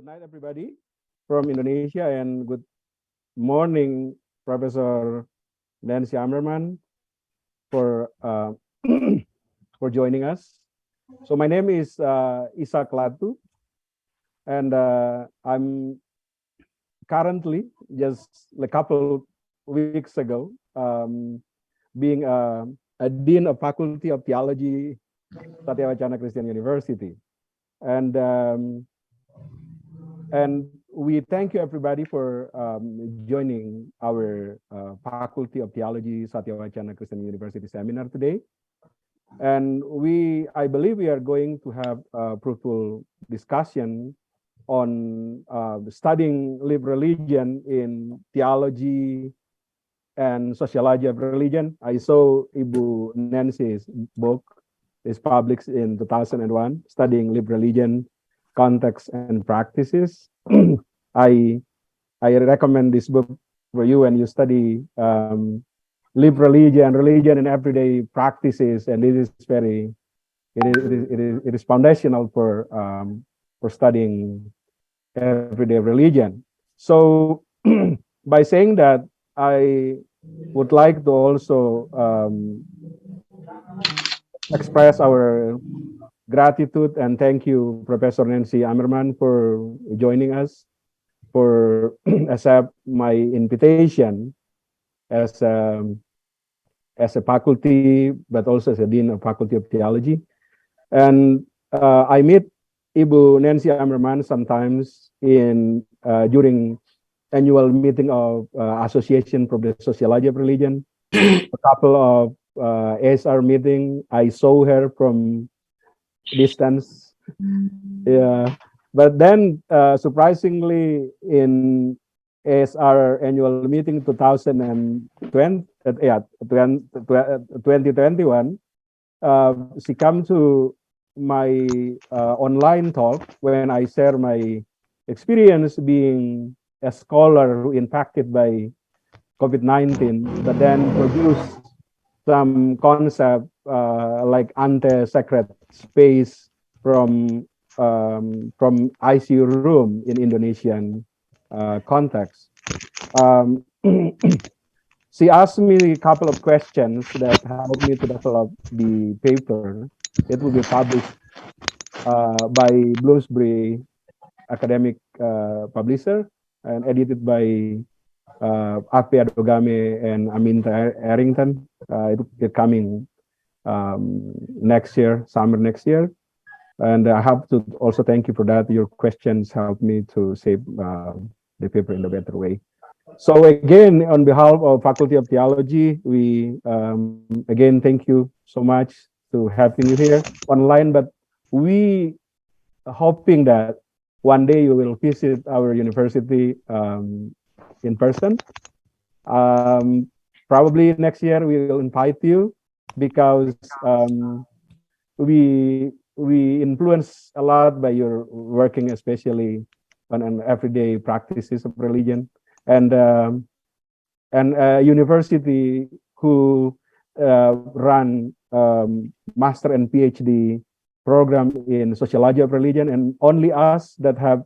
Good night, everybody from Indonesia, and good morning, Professor Nancy Ammerman, for for joining us. So my name is Isa Klatu, and I'm currently just a couple weeks ago being a dean of Faculty of Theology, Satya Christian University, and we thank you everybody for joining our Faculty of Theology, Satya Christian University seminar today. And I believe we are going to have a fruitful discussion on studying liberal religion in theology and sociology of religion. I saw Ibu Nancy's book is published in 2001, Studying Liberal Religion, Context and Practices. I recommend this book for you when you study liberal religion and everyday practices, and it is foundational for studying everyday religion. So by saying that, I would like to also express our gratitude and thank you, Professor Nancy Ammerman, for joining us, for accept my invitation as a faculty, but also as a dean of Faculty of Theology. And I meet Ibu Nancy Ammerman sometimes during annual meeting of Association for the Sociology of Religion. A couple of ASR meeting, I saw her from distance. Yeah, but then surprisingly in ASR annual meeting 2021, she come to my online talk when I share my experience being a scholar who impacted by COVID-19, but then produce some concept like anti-sacred space from ICU room in Indonesian context. She asked me a couple of questions that helped me to develop the paper. It will be published by Bloomsbury Academic Publisher and edited by Akpi Adogame and Aminta Errington. It will be coming next year, summer next year. And I have to also thank you for that. Your questions helped me to shape the paper in a better way. So again, on behalf of Faculty of Theology, we again thank you so much to having you here online. But we are hoping that one day you will visit our university in person. Probably next year we will invite you because we influence a lot by your working, especially on an everyday practices of religion, and a university who run master and PhD program in sociology of religion, and only us that have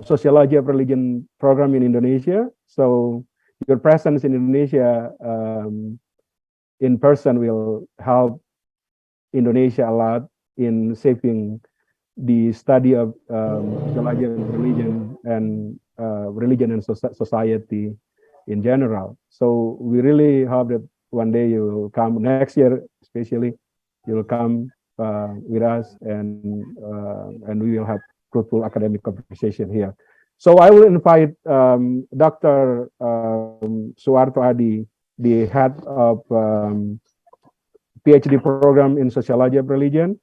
sociology of religion program in Indonesia. So your presence in Indonesia in person will help Indonesia a lot in shaping the study of sociology of religion and society in general. So we really hope that one day you will come next year, especially you will come with us, and we will have fruitful academic conversation here. So I will invite Dr. Suwarto Adi, the head of PhD program in Sociology of Religion.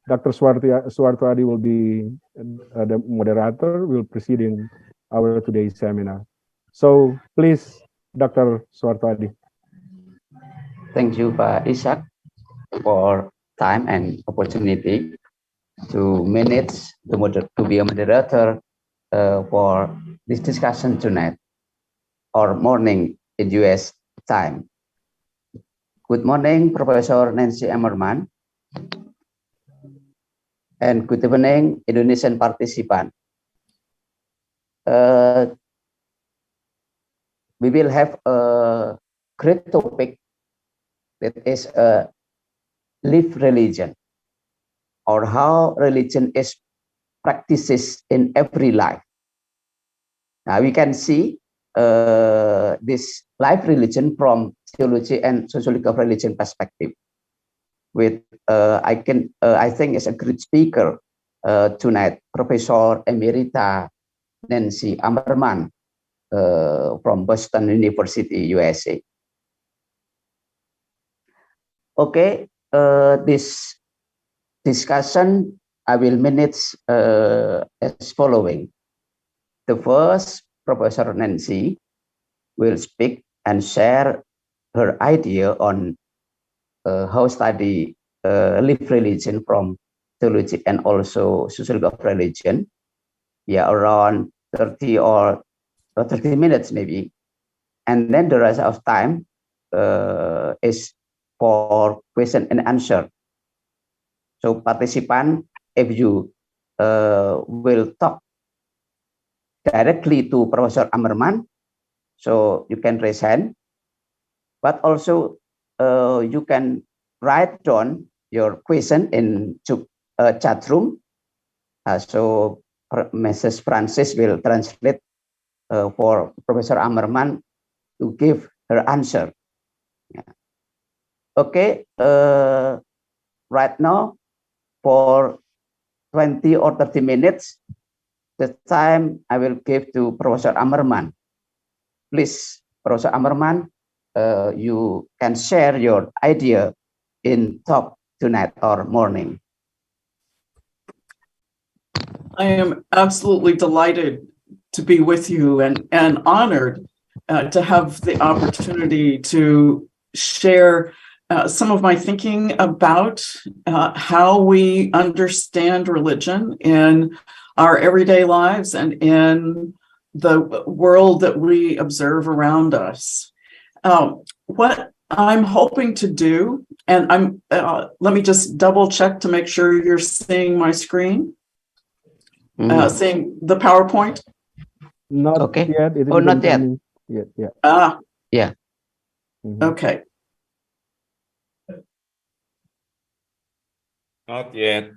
Dr. Suwarto Adi will be the moderator, will preceding our today's seminar. So please, Dr. Suwarto Adi. Thank you, Pak Ishak, for time and opportunity to be a moderator for this discussion tonight or morning in US time. Good morning, Professor Nancy Ammerman, and good evening, Indonesian participant. we will have a great topic that is live religion, or how religion is practices in every life. Now we can see this life religion from theology and sociology of religion perspective. With I think is a great speaker tonight, Professor Emerita Nancy Ammerman from Boston University, USA. Okay, this discussion I will manage as following. The first, Professor Nancy will speak and share her idea on how study live religion from theology and also sociology of religion. Yeah, around 30 or 30 minutes maybe. And then the rest of time is for question and answer. So participant, if you will talk directly to Professor Ammerman, so you can raise hand, but also you can write down your question in chat room. So Mrs. Francis will translate for Professor Ammerman to give her answer. Yeah. Okay, right now for 20 or 30 minutes, the time I will give to Professor Ammerman. Please, Professor Ammerman, you can share your idea in talk tonight or morning. I am absolutely delighted to be with you and honored to have the opportunity to share some of my thinking about how we understand religion in our everyday lives and in the world that we observe around us. What I'm hoping to do, and let me just double check to make sure you're seeing my screen, seeing the PowerPoint. Not okay. yet. Oh, not yet. Yeah. Yeah. Mm-hmm. Okay. Not yet.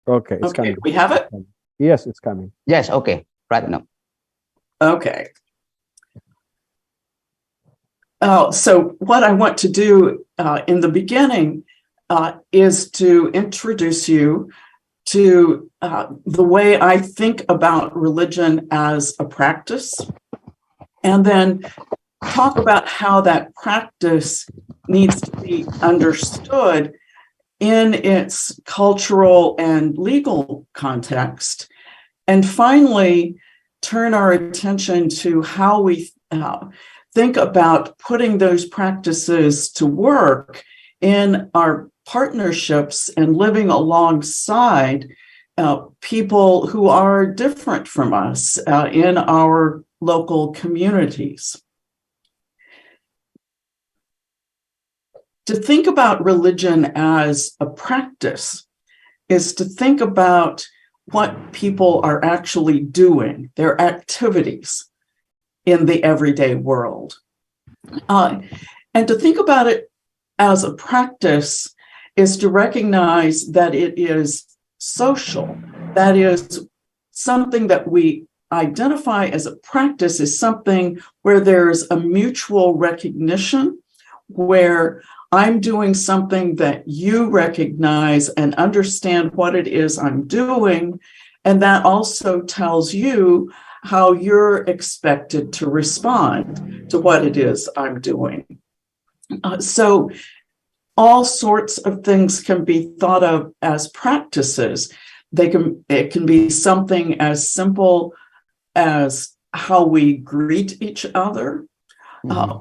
Okay, it's Okay, coming. we have it? Yes, it's coming. Yes, okay, right now. Okay. So what I want to do in the beginning is to introduce you to the way I think about religion as a practice, and then talk about how that practice needs to be understood in its cultural and legal context, and finally turn our attention to how we think about putting those practices to work in our partnerships and living alongside people who are different from us in our local communities. To think about religion as a practice is to think about what people are actually doing, their activities in the everyday world. And to think about it as a practice is to recognize that it is social. That is something that we identify as a practice is something where there's a mutual recognition, where I'm doing something that you recognize and understand what it is I'm doing, and that also tells you how you're expected to respond to what it is I'm doing. So all sorts of things can be thought of as practices. It can be something as simple as how we greet each other,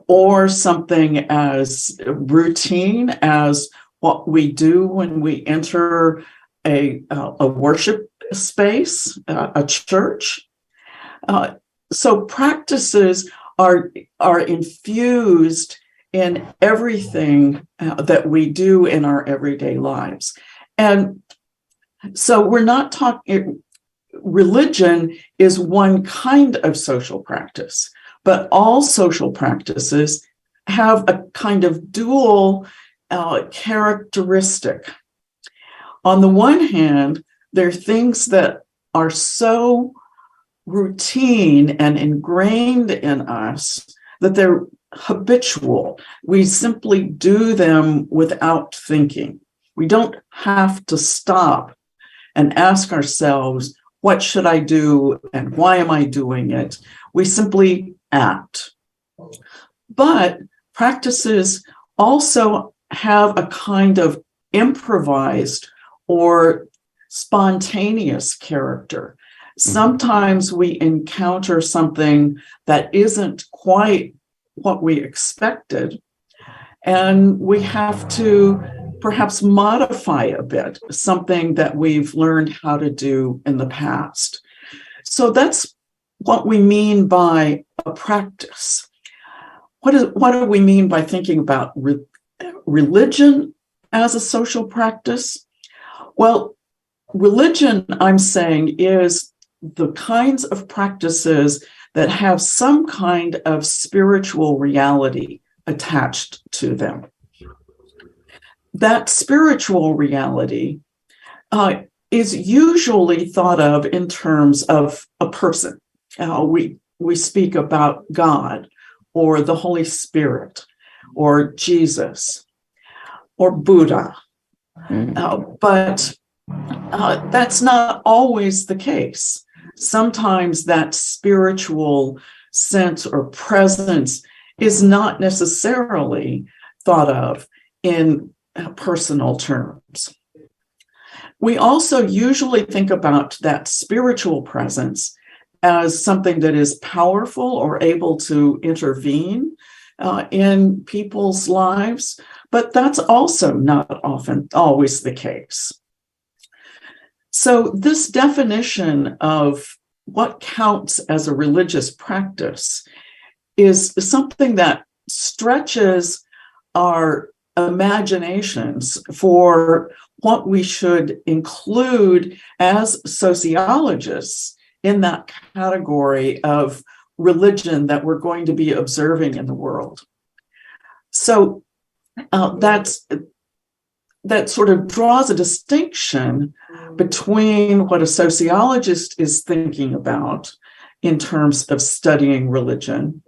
or something as routine as what we do when we enter a worship space, a church. So practices are infused in everything that we do in our everyday lives. And so we're not talking, religion is one kind of social practice, but all social practices have a kind of dual characteristic. On the one hand, there are things that are so routine and ingrained in us that they're habitual. We simply do them without thinking. We don't have to stop and ask ourselves, what should I do and why am I doing it? We simply act. But practices also have a kind of improvised or spontaneous character. Sometimes we encounter something that isn't quite what we expected, and we have to perhaps modify a bit something that we've learned how to do in the past. So that's what we mean by a practice. What do we mean by thinking about religion as a social practice? Well, religion, I'm saying, is the kinds of practices that have some kind of spiritual reality attached to them. That spiritual reality is usually thought of in terms of a person. We speak about God or the Holy Spirit or Jesus or Buddha. But that's not always the case. Sometimes that spiritual sense or presence is not necessarily thought of in personal terms. We also usually think about that spiritual presence as something that is powerful or able to intervene in people's lives, but that's also not often always the case. So this definition of what counts as a religious practice is something that stretches our imaginations for what we should include as sociologists in that category of religion that we're going to be observing in the world. So that sort of draws a distinction between what a sociologist is thinking about in terms of studying religion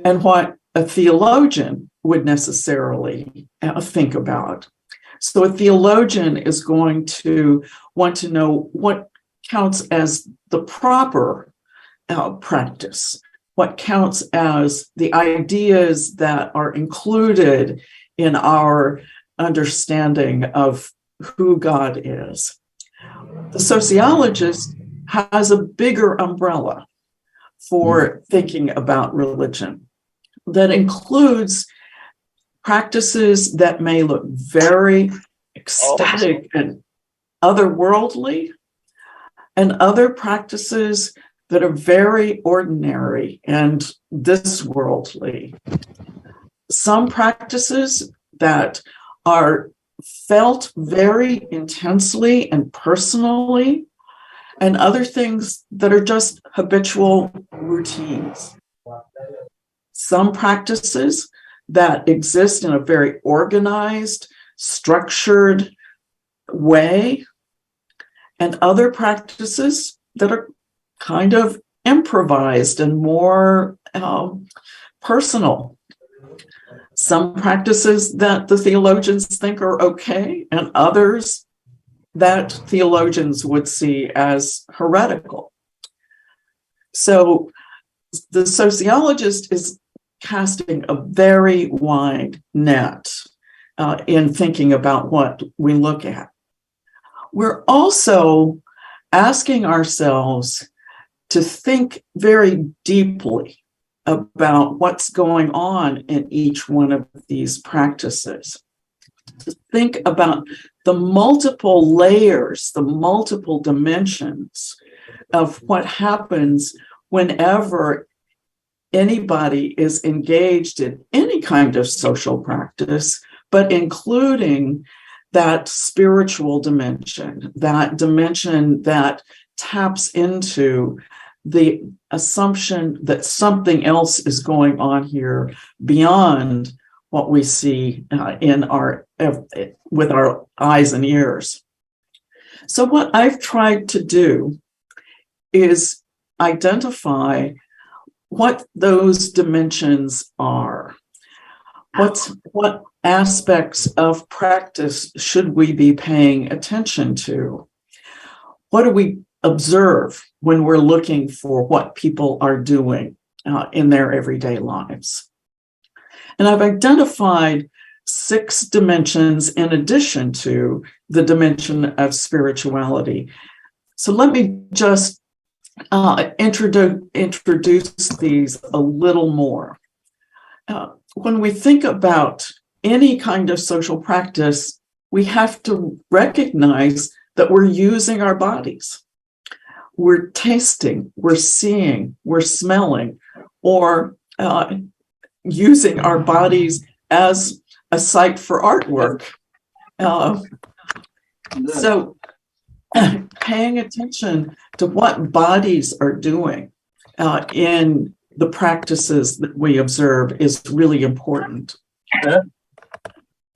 and what a theologian would necessarily think about. So a theologian is going to want to know what counts as the proper practice, what counts as the ideas that are included in our understanding of who God is. The sociologist has a bigger umbrella for thinking about religion that includes practices that may look very ecstatic and otherworldly, and other practices that are very ordinary and this worldly. Some practices that are felt very intensely and personally, and other things that are just habitual routines. Some practices that exist in a very organized, structured way, and other practices that are kind of improvised and more personal. Some practices that the theologians think are okay, and others that theologians would see as heretical. So the sociologist is casting a very wide net in thinking about what we look at. We're also asking ourselves to think very deeply about what's going on in each one of these practices. To think about the multiple layers, the multiple dimensions of what happens whenever anybody is engaged in any kind of social practice, but including that spiritual dimension that taps into the assumption that something else is going on here beyond what we see with our eyes and ears. So what I've tried to do is identify what those dimensions are. What aspects of practice should we be paying attention to? What do we observe when we're looking for what people are doing in their everyday lives? And I've identified 6 dimensions in addition to the dimension of spirituality. So let me just introduce these a little more. When we think about any kind of social practice, we have to recognize that we're using our bodies. We're tasting, we're seeing, we're smelling, or using our bodies as a site for artwork. So paying attention to what bodies are doing in the practices that we observe is really important.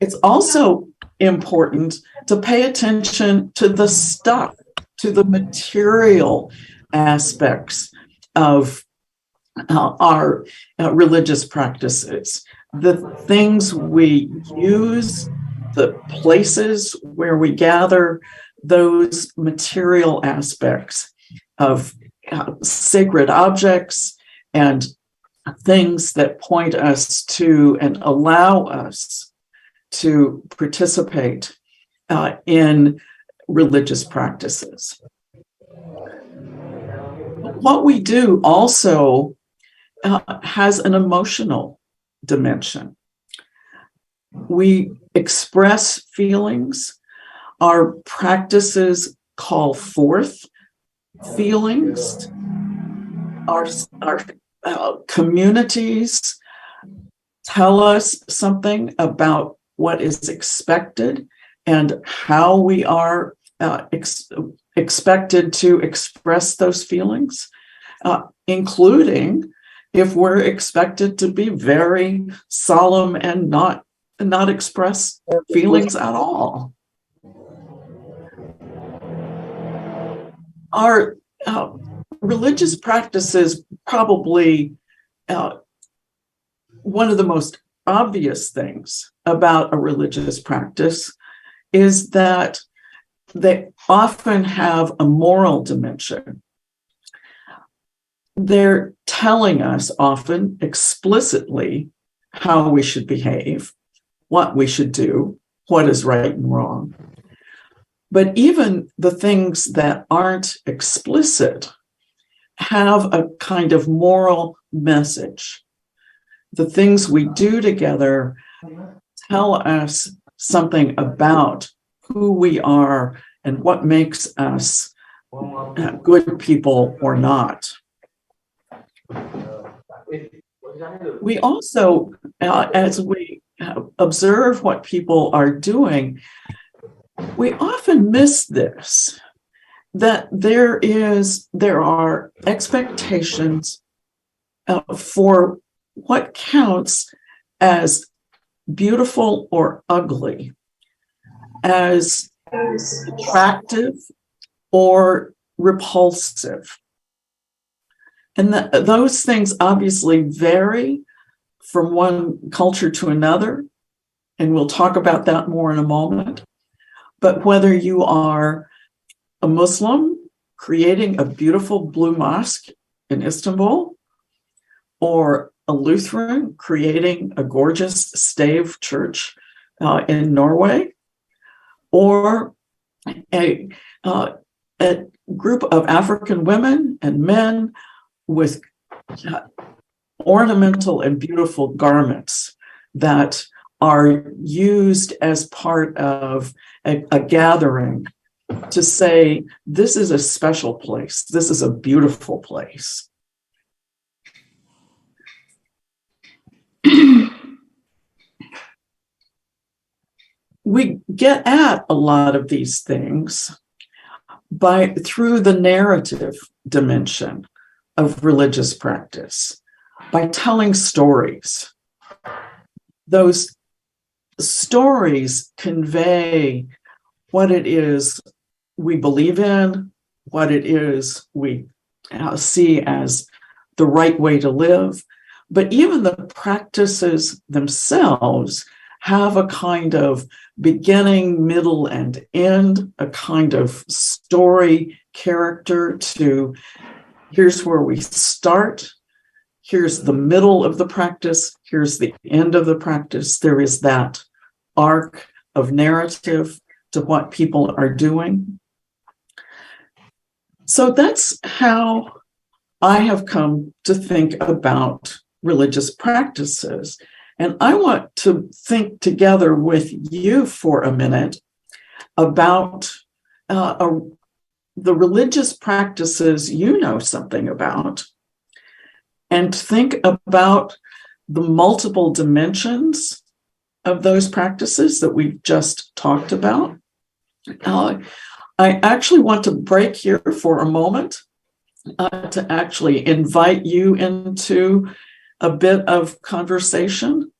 It's also important to pay attention to the stuff, to the material aspects of our religious practices, the things we use, the places where we gather, those material aspects of sacred objects and things that point us to and allow us to participate in religious practices. What we do also has an emotional dimension. We express feelings. Our practices call forth feelings. Our communities tell us something about what is expected and how we are expected to express those feelings, including if we're expected to be very solemn and not express feelings at all. Our religious practices, probably one of the most obvious things about a religious practice is that they often have a moral dimension. They're telling us often explicitly how we should behave, what we should do, what is right and wrong. But even the things that aren't explicit have a kind of moral message. The things we do together tell us something about who we are and what makes us good people or not. We also, as we observe what people are doing, we often miss this, that there are expectations for what counts as beautiful or ugly, as attractive or repulsive. And those things obviously vary from one culture to another, and we'll talk about that more in a moment. But whether you are a Muslim creating a beautiful blue mosque in Istanbul, or a Lutheran creating a gorgeous stave church in Norway, or a group of African women and men with ornamental and beautiful garments that are used as part of a gathering to say, this is a special place, this is a beautiful place. We get at a lot of these things through the narrative dimension of religious practice, by telling stories. Those stories convey what it is we believe in, what it is we see as the right way to live. But even the practices themselves have a kind of beginning, middle, and end, a kind of story character to here's where we start, here's the middle of the practice, here's the end of the practice. There is that arc of narrative to what people are doing. So that's how I have come to think about religious practices. And I want to think together with you for a minute about the religious practices you know something about, and think about the multiple dimensions of those practices that we've just talked about. I actually want to break here for a moment to actually invite you into a bit of conversation.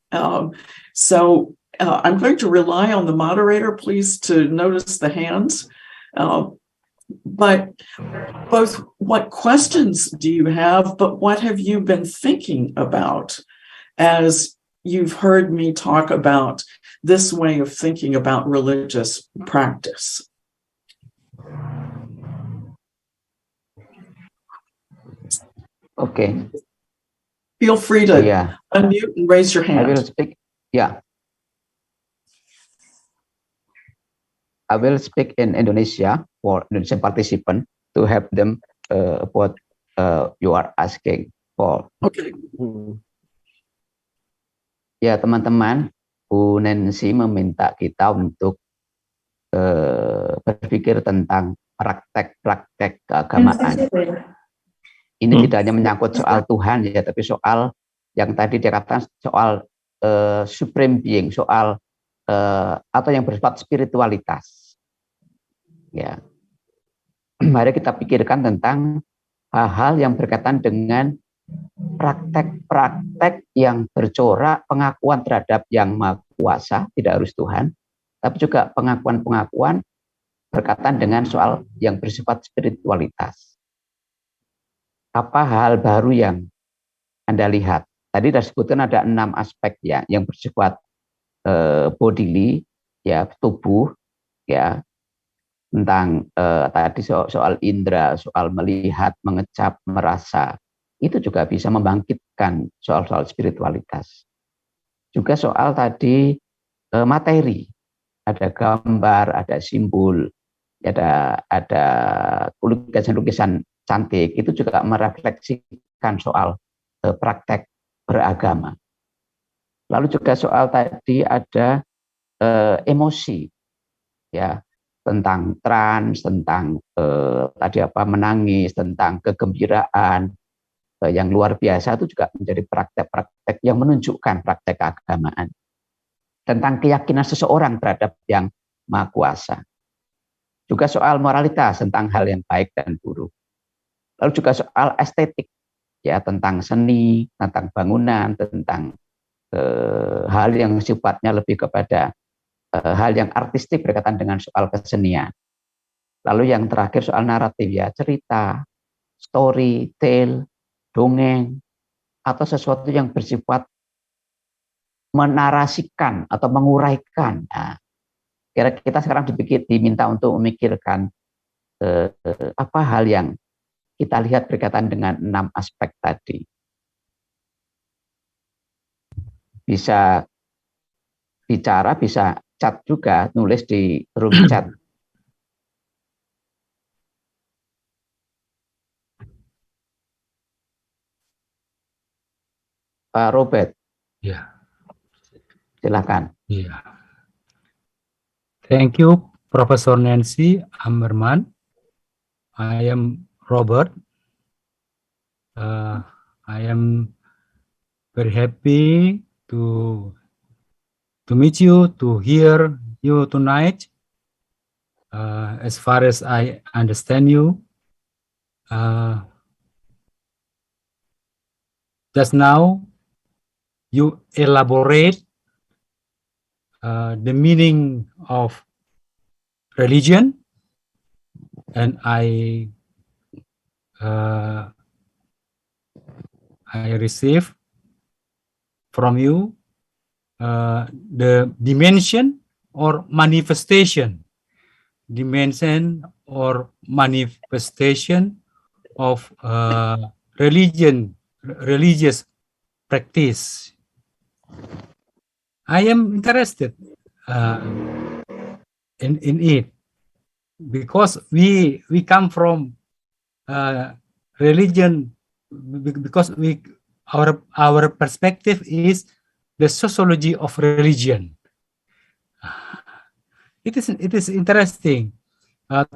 So I'm going to rely on the moderator, please, to notice the hands. But both what questions do you have, but what have you been thinking about as you've heard me talk about this way of thinking about religious practice? Okay. Feel free to unmute and raise your hand. I will speak. Yeah. I will speak in Indonesia for Indonesian participant to help them what you are asking for. Okay. Ya, teman-teman, Bu Nancy meminta kita untuk berpikir tentang praktek-praktek keagamaan. Ini tidak hanya menyangkut soal Tuhan ya, tapi soal yang tadi dia katakan soal supreme being, soal atau yang bersifat spiritualitas. Ya, mari kita pikirkan tentang hal-hal yang berkaitan dengan praktek-praktek yang bercorak pengakuan terhadap Yang Maha Kuasa, tidak harus Tuhan, tapi juga pengakuan-pengakuan berkaitan dengan soal yang bersifat spiritualitas. Apa hal baru yang Anda lihat? Tadi sudah disebutkan ada 6 aspek ya, yang bersifat bodily, ya, tubuh, ya, tentang tadi soal indera, soal melihat, mengecap, merasa. Itu juga bisa membangkitkan soal-soal spiritualitas. Juga soal tadi materi, ada gambar, ada simbol, ada lukisan-lukisan cantik, itu juga merefleksikan soal praktek beragama. Lalu juga soal tadi ada emosi, ya, tentang trans, tentang tadi menangis, tentang kegembiraan yang luar biasa, itu juga menjadi praktek-praktek yang menunjukkan praktek keagamaan. Tentang keyakinan seseorang terhadap Yang Maha Kuasa. Juga soal moralitas, tentang hal yang baik dan buruk. Lalu juga soal estetik, ya, tentang seni, tentang bangunan, tentang hal yang sifatnya lebih kepada hal yang artistik berkaitan dengan soal kesenian. Lalu yang terakhir soal naratif, ya, cerita, story, tale, dongeng, atau sesuatu yang bersifat menarasikan atau menguraikan. Nah, kira kita sekarang diminta untuk memikirkan apa hal yang kita lihat berkaitan dengan 6 aspek tadi. Bisa bicara, bisa chat juga, nulis di room chat. Pak Robert. Ya. Silakan. Iya. Thank you, Professor Nancy Ammerman. I am Robert. I am very happy to meet you, to hear you tonight. as far as I understand you, just now you elaborate the meaning of religion, and I receive from you the dimension or manifestation of religious practice. I am interested in it because we come from religion, because our perspective is the sociology of religion. It is interesting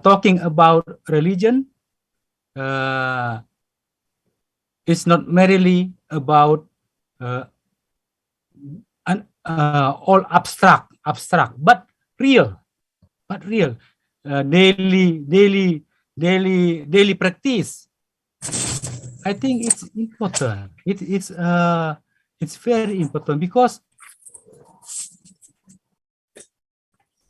talking about religion. It's not merely about all abstract, but real, daily practice. I think it's important. It's very important because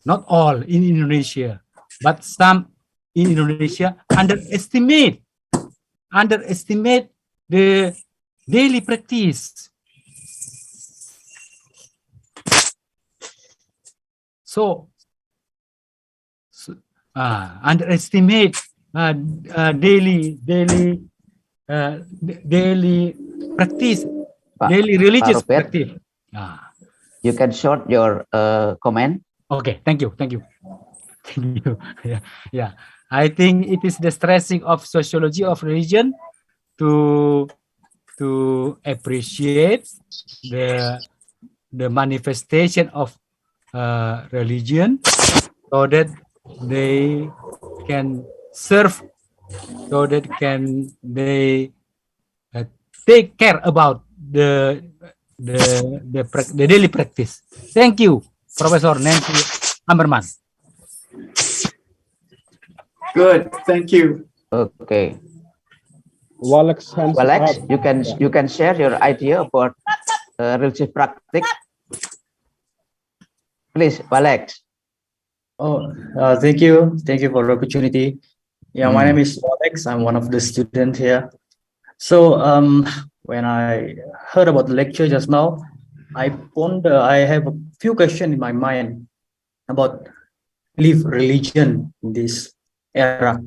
not all in Indonesia, but some in Indonesia underestimate the daily practice. So underestimate daily practice, daily religious practice. You can short your comment. Okay, thank you. Yeah. I think it is the stressing of sociology of religion to appreciate the manifestation of religion, so that they can serve, so that they take care about the daily practice. Thank you, Professor Nancy Ammerman. Good, thank you. Okay. Walex, you can share your idea about religious practice. Please, Alex. Oh, thank you for the opportunity. Yeah, my name is Alex. I'm one of the students here. So when I heard about the lecture just now, I have a few questions in my mind about live religion in this era.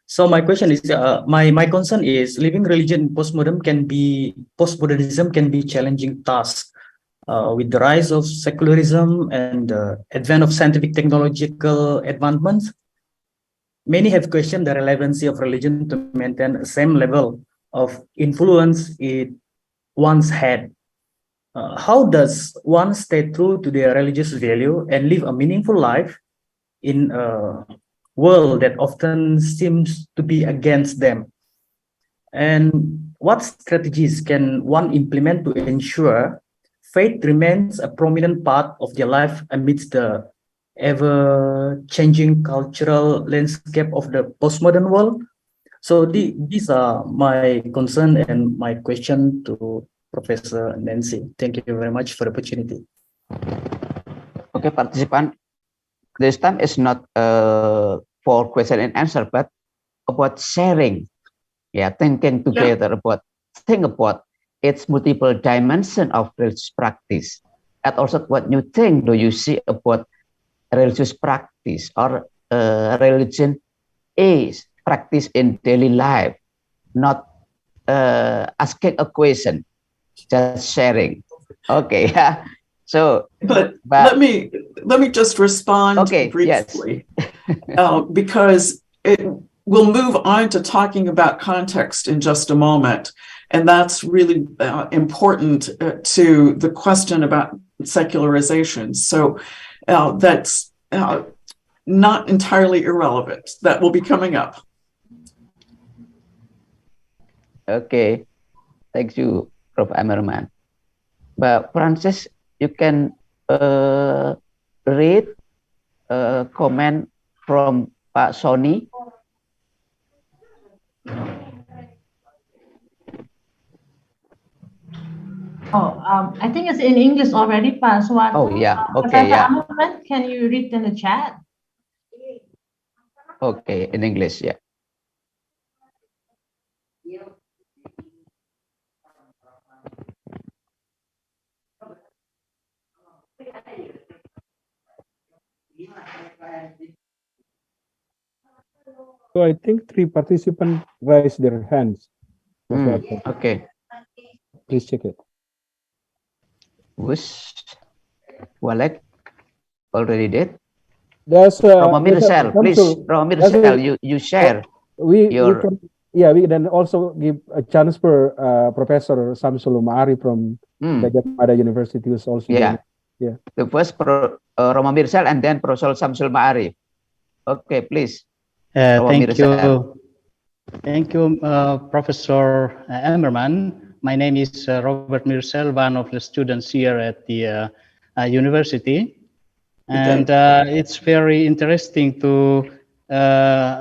So my question is, my concern is living religion in postmodernism can be challenging task. With the rise of secularism and the advent of scientific technological advancements, many have questioned the relevancy of religion to maintain the same level of influence it once had. How does one stay true to their religious value and live a meaningful life in a world that often seems to be against them? And what strategies can one implement to ensure faith remains a prominent part of their life amidst the ever-changing cultural landscape of the postmodern world? So these are my concern and my question to Professor Nancy. Thank you very much for the opportunity. Okay, participant, this time is not for question and answer, but about sharing. Yeah, thinking together about its multiple dimension of religious practice. And also, what new thing do you see about religious practice or religion is practice in daily life, not asking a question, just sharing. Okay, yeah. So, but let me just respond briefly, because we'll move on to talking about context in just a moment, and that's really important to the question about secularization. So that's not entirely irrelevant. That will be coming up. Okay, thank you, Prof. Ammerman. But Francis, you can read comment from Pak Sony. Oh, I think it's in English already, Pak Suwarto. Oh yeah, okay, Professor yeah. Ammerman, can you read in the chat? Okay, in English, yeah. So I think 3 participants raised their hands. Okay. Please check it. Who's Walek already did? There's Romo Mirsel, please. Romo Mirsel, you share. We your... can, yeah, we can also give a chance for Professor Samsul Ma'ari from Gajah Mada University, who's also yeah. Yeah. The first Romo Mirsel and then Professor Samsul Ma'ari. Okay, please. Thank you. Thank you, Professor Ammerman. My name is Robert Mirsel, one of the students here at the university. And it's very interesting to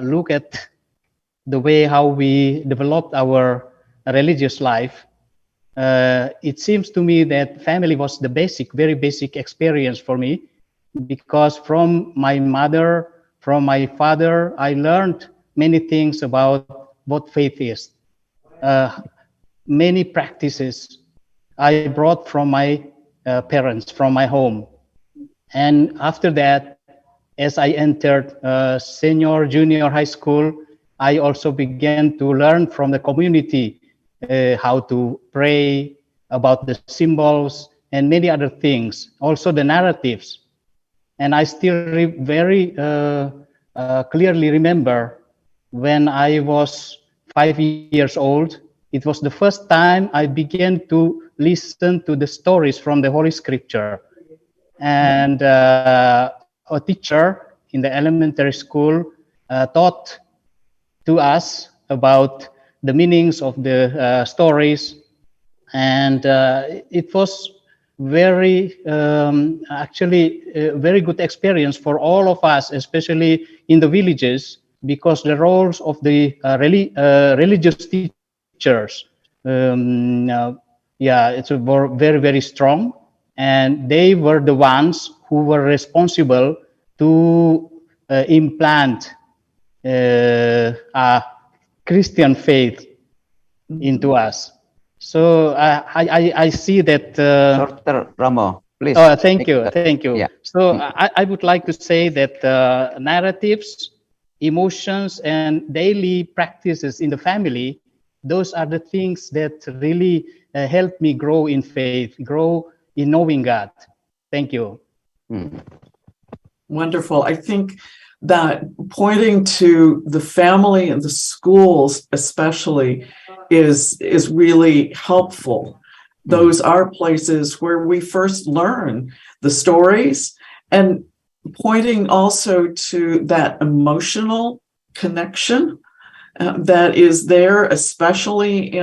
look at the way how we developed our religious life. It seems to me that family was the very basic experience for me, because from my mother, from my father, I learned many things about what faith is. Many practices I brought from my parents, from my home. And after that, as I entered senior, junior high school, I also began to learn from the community how to pray, about the symbols, and many other things, also the narratives. And I still very clearly remember when I was 5 years old, it was the first time I began to listen to the stories from the Holy Scripture. And a teacher in the elementary school taught to us about the meanings of the stories. And it was very, actually, a very good experience for all of us, especially in the villages, because the roles of the religious teachers, it's very, very strong. And they were the ones who were responsible to implant a Christian faith into us. So I see that. Shorter, Ramo, please. Thank you. Yeah. So I would like to say that narratives, emotions, and daily practices in the family, those are the things that really help me grow in faith, grow in knowing God. Thank you. Wonderful. I think that pointing to the family and the schools especially is really helpful. Those are places where we first learn the stories, and pointing also to that emotional connection that is there, especially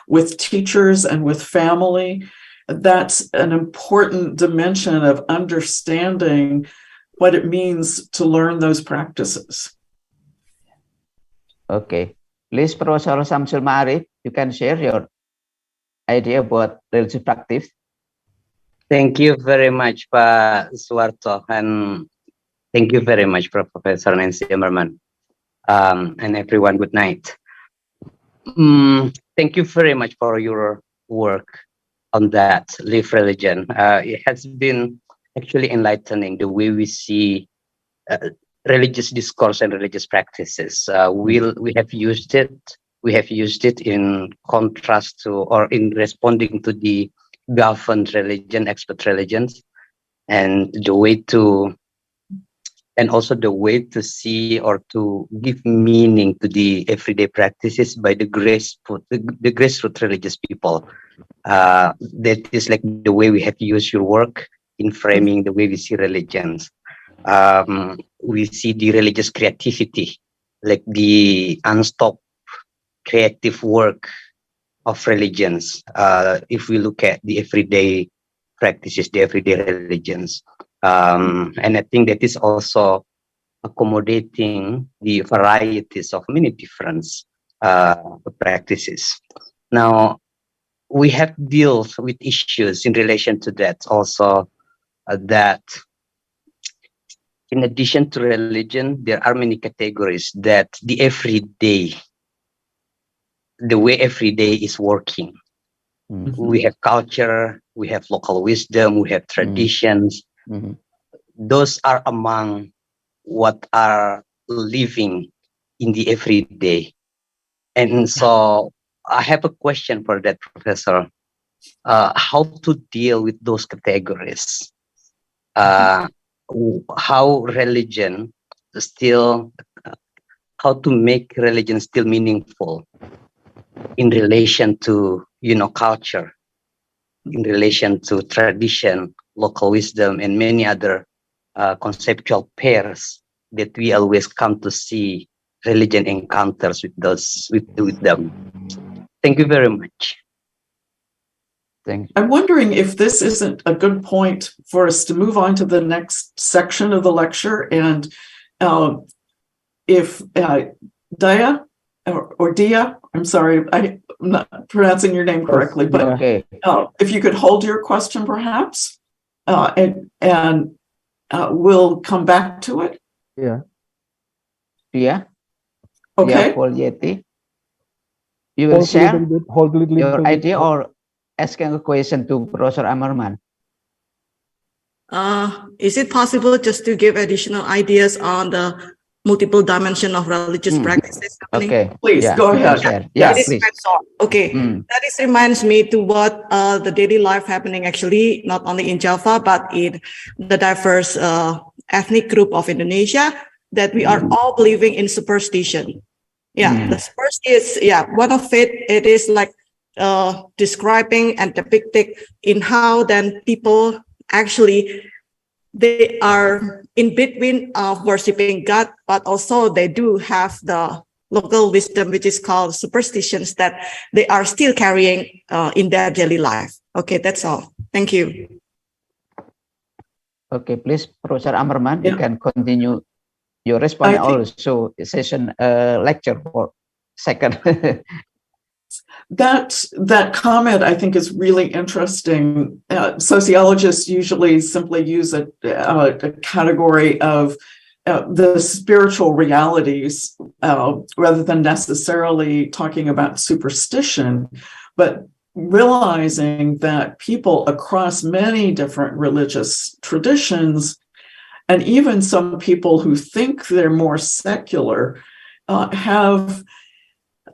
with teachers and with family. That's an important dimension of understanding what it means to learn those practices. Okay. Please, Professor Samsul Ma'ari, you can share your idea about religious practice. Thank you very much, Pak Suwarto, and thank you very much, Professor Nancy Ammerman, and everyone. Good night. Thank you very much for your work on that live religion. It has been actually enlightening the way we see religious discourse and religious practices. We have used it. We have used it in contrast to, or in responding to the governed religion, expert religions, and the way to, and also the way to see or to give meaning to the everyday practices by the grassroots religious people. That is like the way we have used your work in framing the way we see religions. We see the religious creativity, like the unstopped creative work of religions. If we look at the everyday practices, the everyday religions, and I think that is also accommodating the varieties of many different practices. Now, we have dealt with issues in relation to that also, that in addition to religion, there are many categories that the way every day is working. We have culture, we have local wisdom, we have traditions. Those are among what are living in the everyday. And so I have a question for that, Professor. How to deal with those categories? How religion still, how to make religion still meaningful in relation to, culture, in relation to tradition, local wisdom, and many other conceptual pairs that we always come to see religion encounters with them. Thank you very much. Thank you. I'm wondering if this isn't a good point for us to move on to the next section of the lecture, and if Daya or Dia, I'm sorry, I'm not pronouncing your name correctly, but Okay. if you could hold your question perhaps, and we'll come back to it. Yeah. Dia, Okay. Dia Polyeti, you will share Hold a little your bit. idea or asking a question to Professor Ammerman. Is it possible just to give additional ideas on the multiple dimension of religious practices happening? Okay. Please, go ahead. Share. Yeah, It is please. hands-on. Okay. That is reminds me to what the daily life happening actually, not only in Java, but in the diverse ethnic group of Indonesia, that we are all believing in superstition. Yeah, the superstition, one of it is like describing and depicting in how then people actually, they are in between of worshiping God, but also they do have the local wisdom, which is called superstitions, that they are still carrying in their daily life. Okay, that's all. Thank you. Okay, please, Professor Ammerman, you can continue your response. Also, session lecture for second. That comment, I think, is really interesting. Sociologists usually simply use a category of the spiritual realities rather than necessarily talking about superstition, but realizing that people across many different religious traditions, and even some people who think they're more secular, have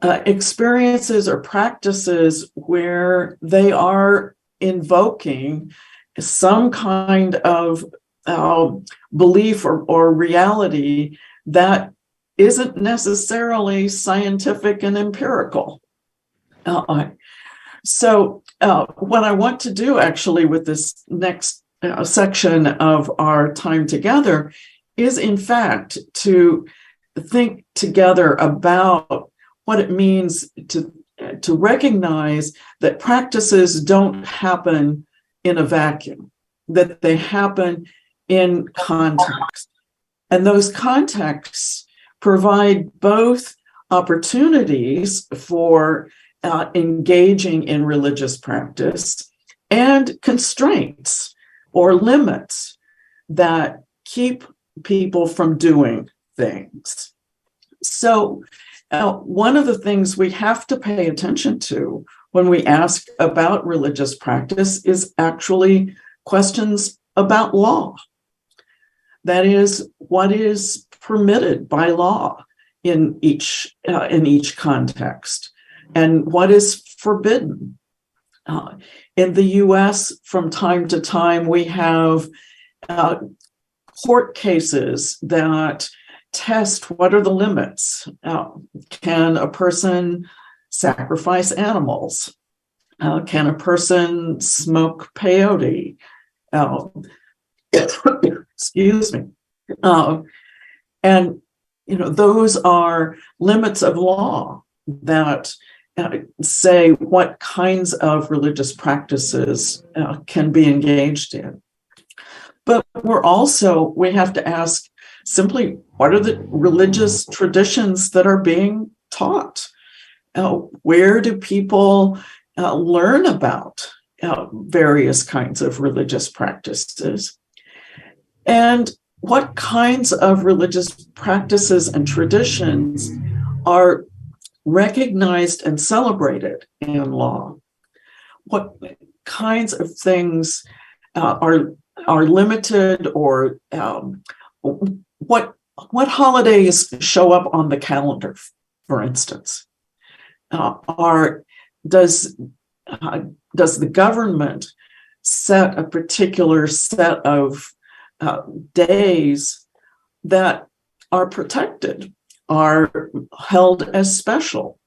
experiences or practices where they are invoking some kind of belief or reality that isn't necessarily scientific and empirical. So what I want to do actually with this next section of our time together is, in fact, to think together about what it means to recognize that practices don't happen in a vacuum, that they happen in context. And those contexts provide both opportunities for engaging in religious practice and constraints or limits that keep people from doing things. So one of the things we have to pay attention to when we ask about religious practice is actually questions about law. That is, what is permitted by law in each context, and what is forbidden. In the U.S., from time to time, we have court cases that test what are the limits. Can a person sacrifice animals? Can a person smoke peyote? Excuse me. And those are limits of law that say what kinds of religious practices can be engaged in. But we have to ask simply what are the religious traditions that are being taught? Where do people learn about various kinds of religious practices? And what kinds of religious practices and traditions are recognized and celebrated in law? What kinds of things are limited, or what holidays show up on the calendar, for instance? Does the government set a particular set of days that are protected, are held as special,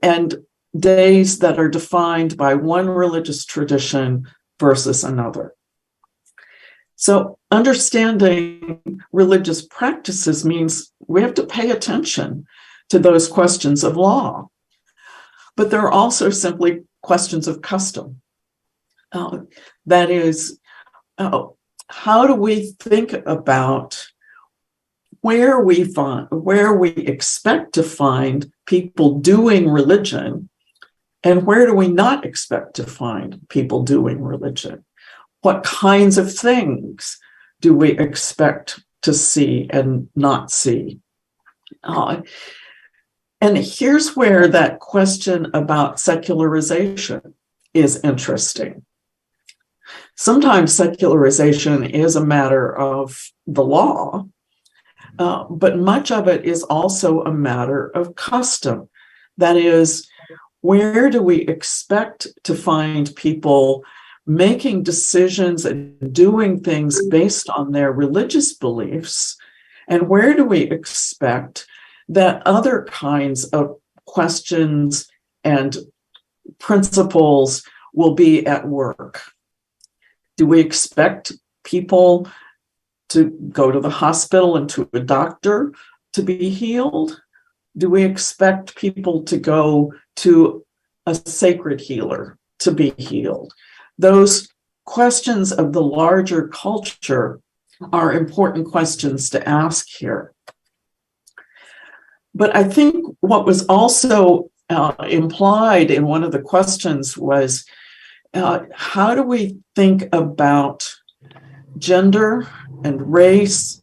and days that are defined by one religious tradition versus another? So understanding religious practices means we have to pay attention to those questions of law. But there are also simply questions of custom. That is, how do we think about where we expect to find people doing religion, and where do we not expect to find people doing religion? What kinds of things do we expect to see and not see? And here's where that question about secularization is interesting. Sometimes secularization is a matter of the law, but much of it is also a matter of custom. That is, where do we expect to find people making decisions and doing things based on their religious beliefs? And where do we expect that other kinds of questions and principles will be at work? Do we expect people to go to the hospital and to a doctor to be healed? Do we expect people to go to a sacred healer to be healed? Those questions of the larger culture are important questions to ask here. But I think what was also implied in one of the questions was, how do we think about gender and race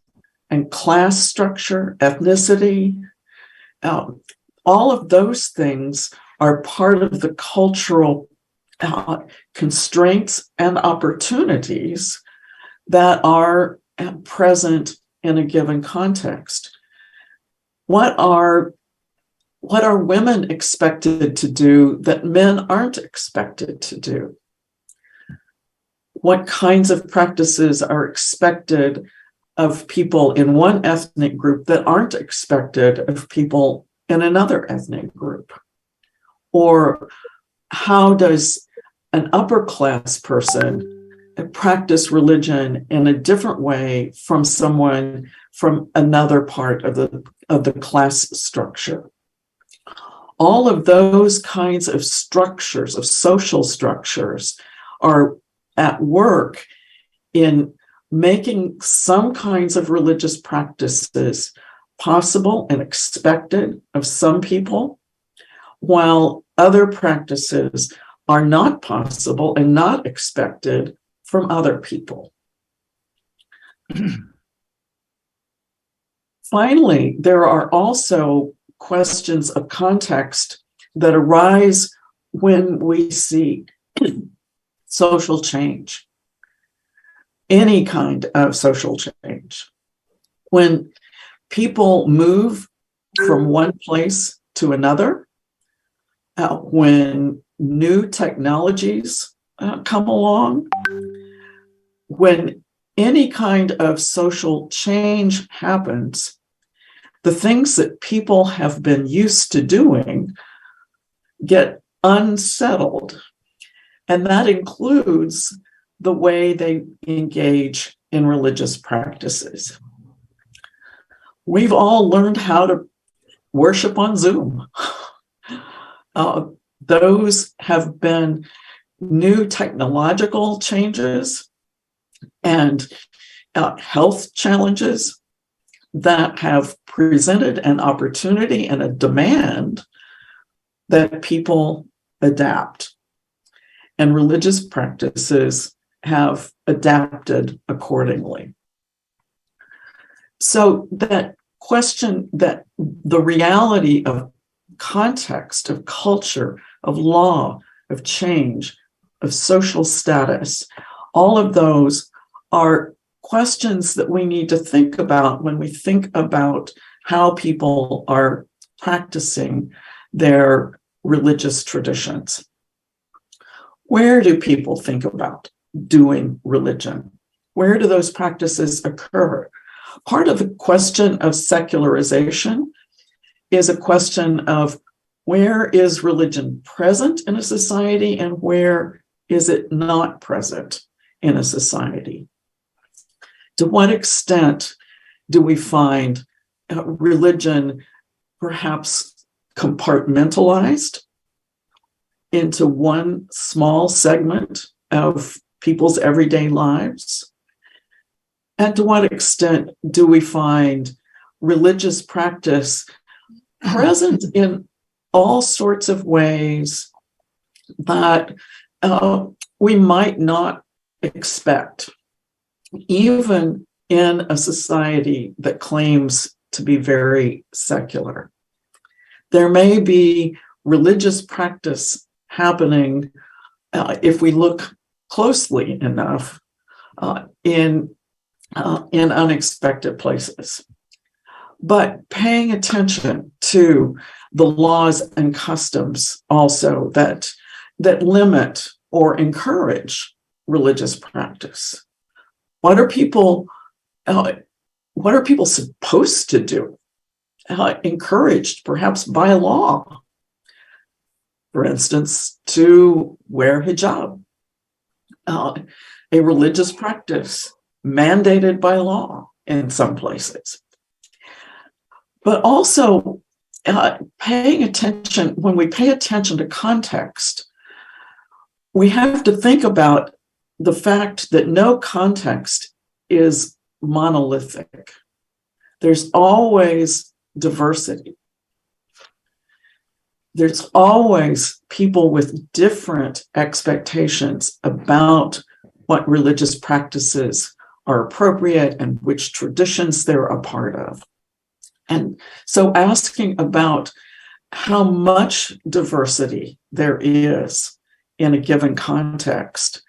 and class structure, ethnicity? All of those things are part of the cultural constraints and opportunities that are present in a given context. What are women expected to do that men aren't expected to do? What kinds of practices are expected of people in one ethnic group that aren't expected of people in another ethnic group? Or how does an upper class person practice religion in a different way from someone from another part of the class structure? All of those kinds of structures, of social structures, are at work in making some kinds of religious practices possible and expected of some people, while other practices are not possible and not expected from other people. Finally, there are also questions of context that arise when we see social change, any kind of social change. When people move from one place to another, when new technologies come along, when any kind of social change happens, the things that people have been used to doing get unsettled. And that includes the way they engage in religious practices. We've all learned how to worship on Zoom. Those have been new technological changes and health challenges that have presented an opportunity and a demand that people adapt. And religious practices have adapted accordingly. So that question, that the reality of context, of culture, of law, of change, of social status, all of those are questions that we need to think about when we think about how people are practicing their religious traditions. Where do people think about doing religion? Where do those practices occur? Part of the question of secularization is a question of where is religion present in a society and where is it not present in a society? To what extent do we find religion perhaps compartmentalized into one small segment of people's everyday lives? And to what extent do we find religious practice present in all sorts of ways that we might not expect, even in a society that claims to be very secular? There may be religious practice happening, if we look closely enough, in unexpected places. But paying attention to the laws and customs also that limit or encourage religious practice. What are people supposed to do? Encouraged perhaps by law. For instance, to wear hijab, a religious practice mandated by law in some places. But also paying attention, when we pay attention to context, we have to think about the fact that no context is monolithic. There's always diversity. There's always people with different expectations about what religious practices are appropriate and which traditions they're a part of. And so asking about how much diversity there is in a given context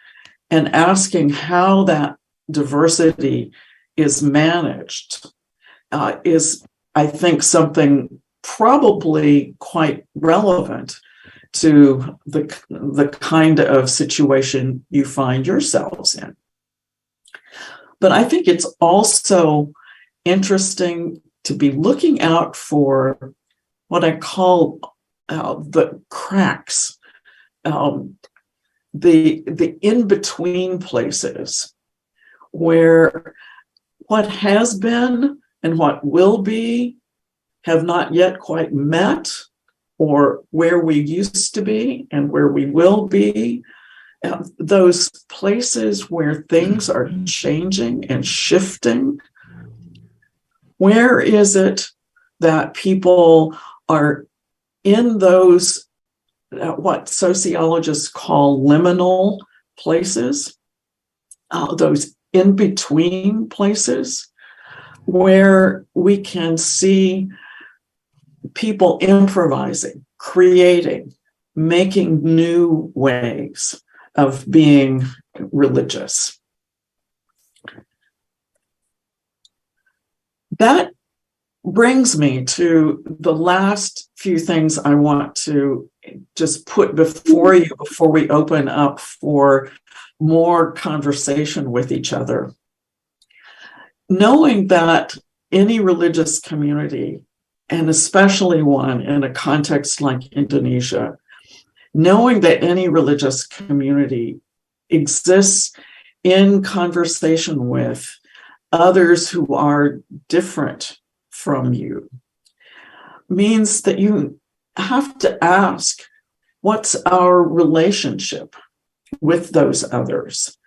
and asking how that diversity is managed is, I think, something probably quite relevant to the kind of situation you find yourselves in. But I think it's also interesting to be looking out for what I call the cracks, the in-between places where what has been and what will be have not yet quite met, or where we used to be and where we will be, those places where things are changing and shifting. Where is it that people are in those, what sociologists call liminal places, those in-between places, where we can see people improvising, creating, making new ways of being religious? That brings me to the last few things I want to just put before you before we open up for more conversation with each other. Knowing that any religious community, and especially one in a context like Indonesia, knowing that any religious community exists in conversation with others who are different from you, means that you have to ask, what's our relationship with those others?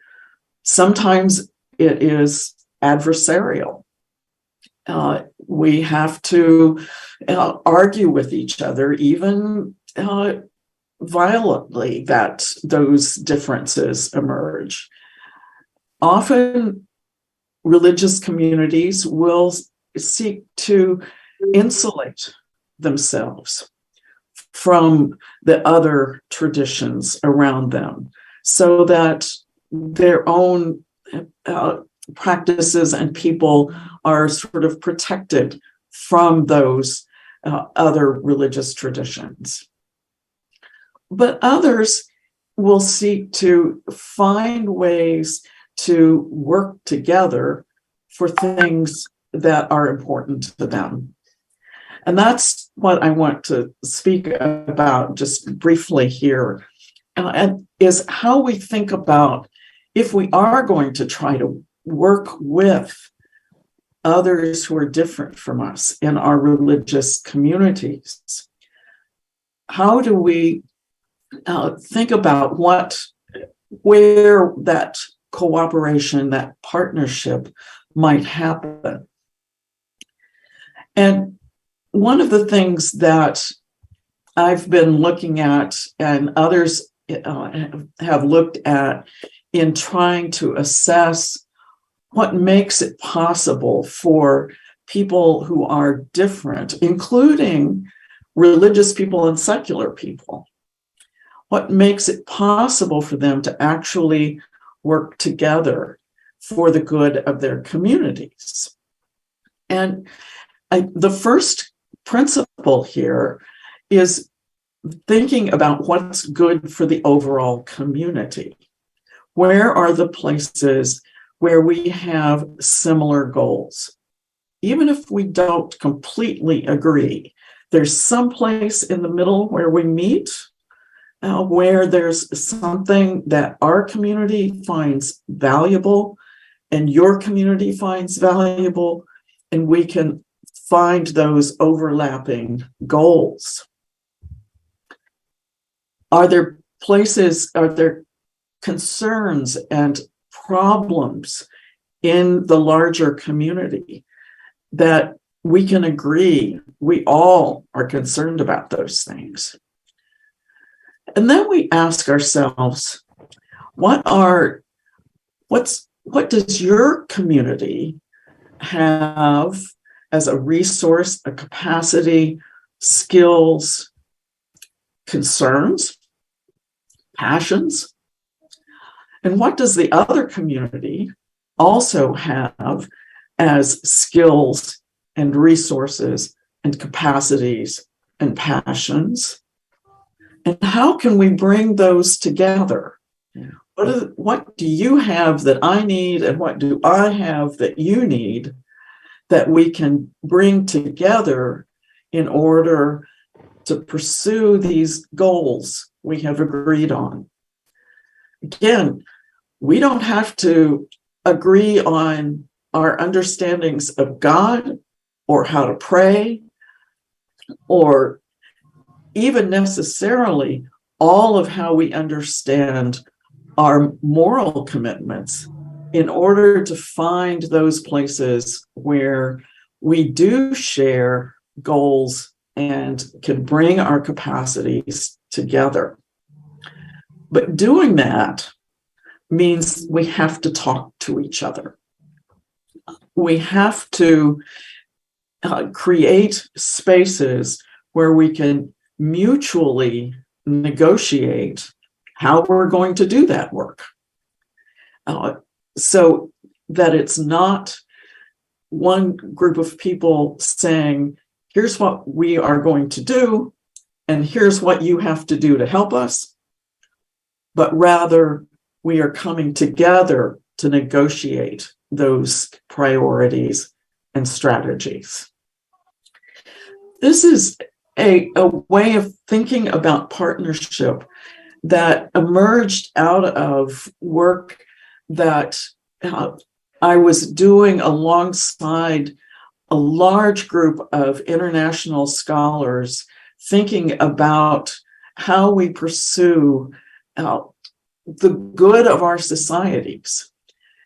Sometimes it is adversarial. we have to argue with each other, even violently, that those differences emerge. Often, religious communities will seek to insulate themselves from the other traditions around them, so that their own practices and people are sort of protected from those other religious traditions. But others will seek to find ways to work together for things that are important to them. And that's what I want to speak about just briefly here, and is how we think about, if we are going to try to work with others who are different from us in our religious communities, how do we think about where that cooperation, that partnership might happen? And one of the things that I've been looking at, and others have looked at, in trying to assess what makes it possible for people who are different, including religious people and secular people, what makes it possible for them to actually work together for the good of their communities. And the first principle here is thinking about what's good for the overall community. Where are the places where we have similar goals? Even if we don't completely agree, there's some place in the middle where we meet, where there's something that our community finds valuable and your community finds valuable, and we can find those overlapping goals. Are there concerns and problems in the larger community that we can agree we all are concerned about those things? And then we ask ourselves, what does your community have as a resource, a capacity, skills, concerns, passions? And what does the other community also have as skills and resources and capacities and passions? And how can we bring those together? What do you have that I need, and what do I have that you need, that we can bring together in order to pursue these goals we have agreed on? Again, we don't have to agree on our understandings of God or how to pray, or even necessarily all of how we understand our moral commitments, in order to find those places where we do share goals and can bring our capacities together. But doing that means we have to talk to each other. We have to create spaces where we can mutually negotiate how we're going to do that work, so that it's not one group of people saying, here's what we are going to do, and here's what you have to do to help us, but rather we are coming together to negotiate those priorities and strategies. This is a way of thinking about partnership that emerged out of work that I was doing alongside a large group of international scholars, thinking about how we pursue the good of our societies,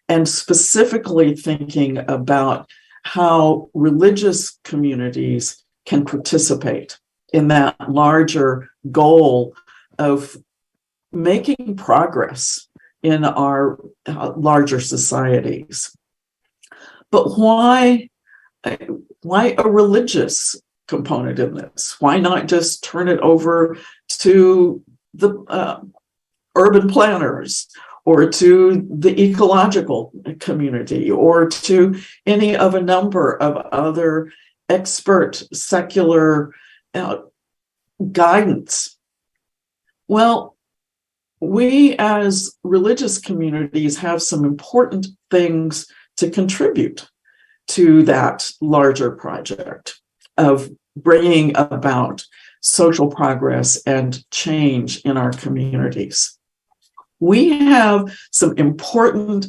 and specifically thinking about how religious communities can participate in that larger goal of making progress in our larger societies. But why a religious component in this? Why not just turn it over to the urban planners, or to the ecological community, or to any of a number of other expert secular guidance? Well, we as religious communities have some important things to contribute to that larger project of bringing about social progress and change in our communities. We have some important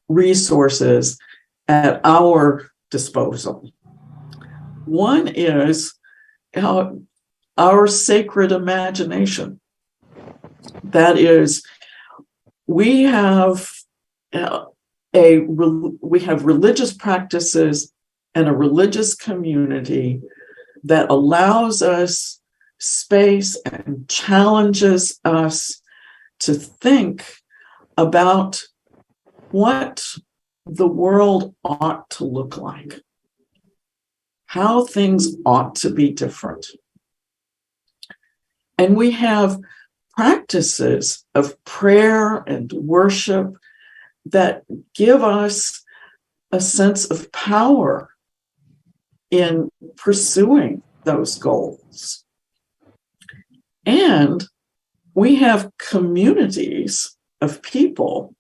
resources at our disposal. One is our sacred imagination. That is, we have religious practices and a religious community that allows us space and challenges us to think about what the world ought to look like, how things ought to be different. And we have practices of prayer and worship that give us a sense of power in pursuing those goals. And we have communities of people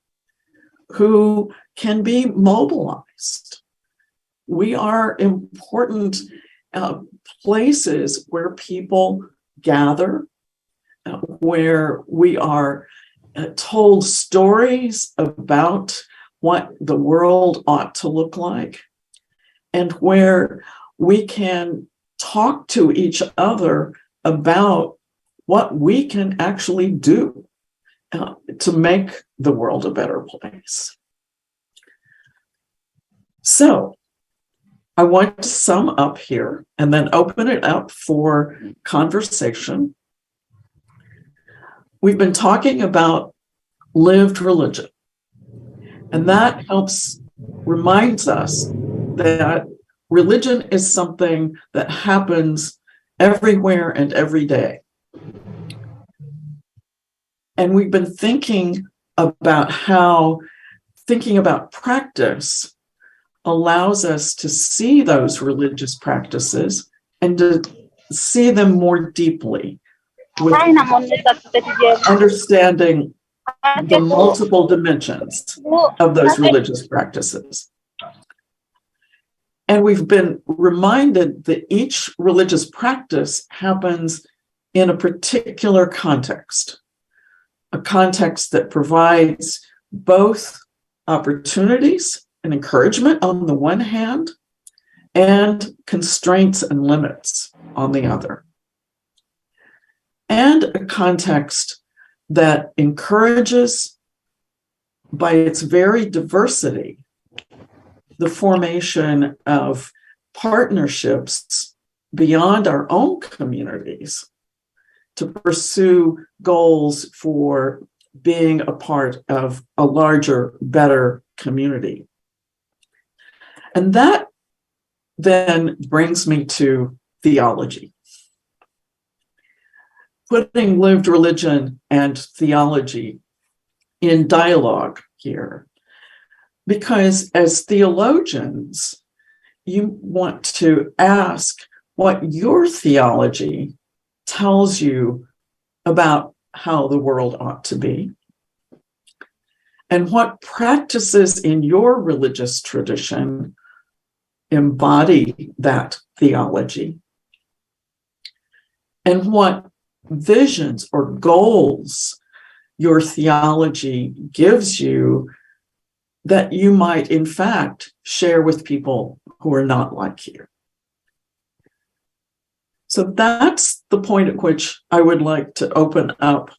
who can be mobilized. We are important places where people gather, where we are told stories about what the world ought to look like, and where we can talk to each other about what we can actually do to make the world a better place. So I want to sum up here and then open it up for conversation. We've been talking about lived religion, and that reminds us that religion is something that happens everywhere and every day. And we've been thinking about how thinking about practice allows us to see those religious practices and to see them more deeply, with understanding the multiple dimensions of those religious practices. And we've been reminded that each religious practice happens in a particular context, a context that provides both opportunities and encouragement on the one hand, and constraints and limits on the other. And a context that encourages, by its very diversity, the formation of partnerships beyond our own communities to pursue goals for being a part of a larger, better community. And that then brings me to theology. Putting lived religion and theology in dialogue here, because as theologians, you want to ask what your theology tells you about how the world ought to be, and what practices in your religious tradition embody that theology, and what visions or goals your theology gives you that you might in fact share with people who are not like you. So that's the point at which I would like to open up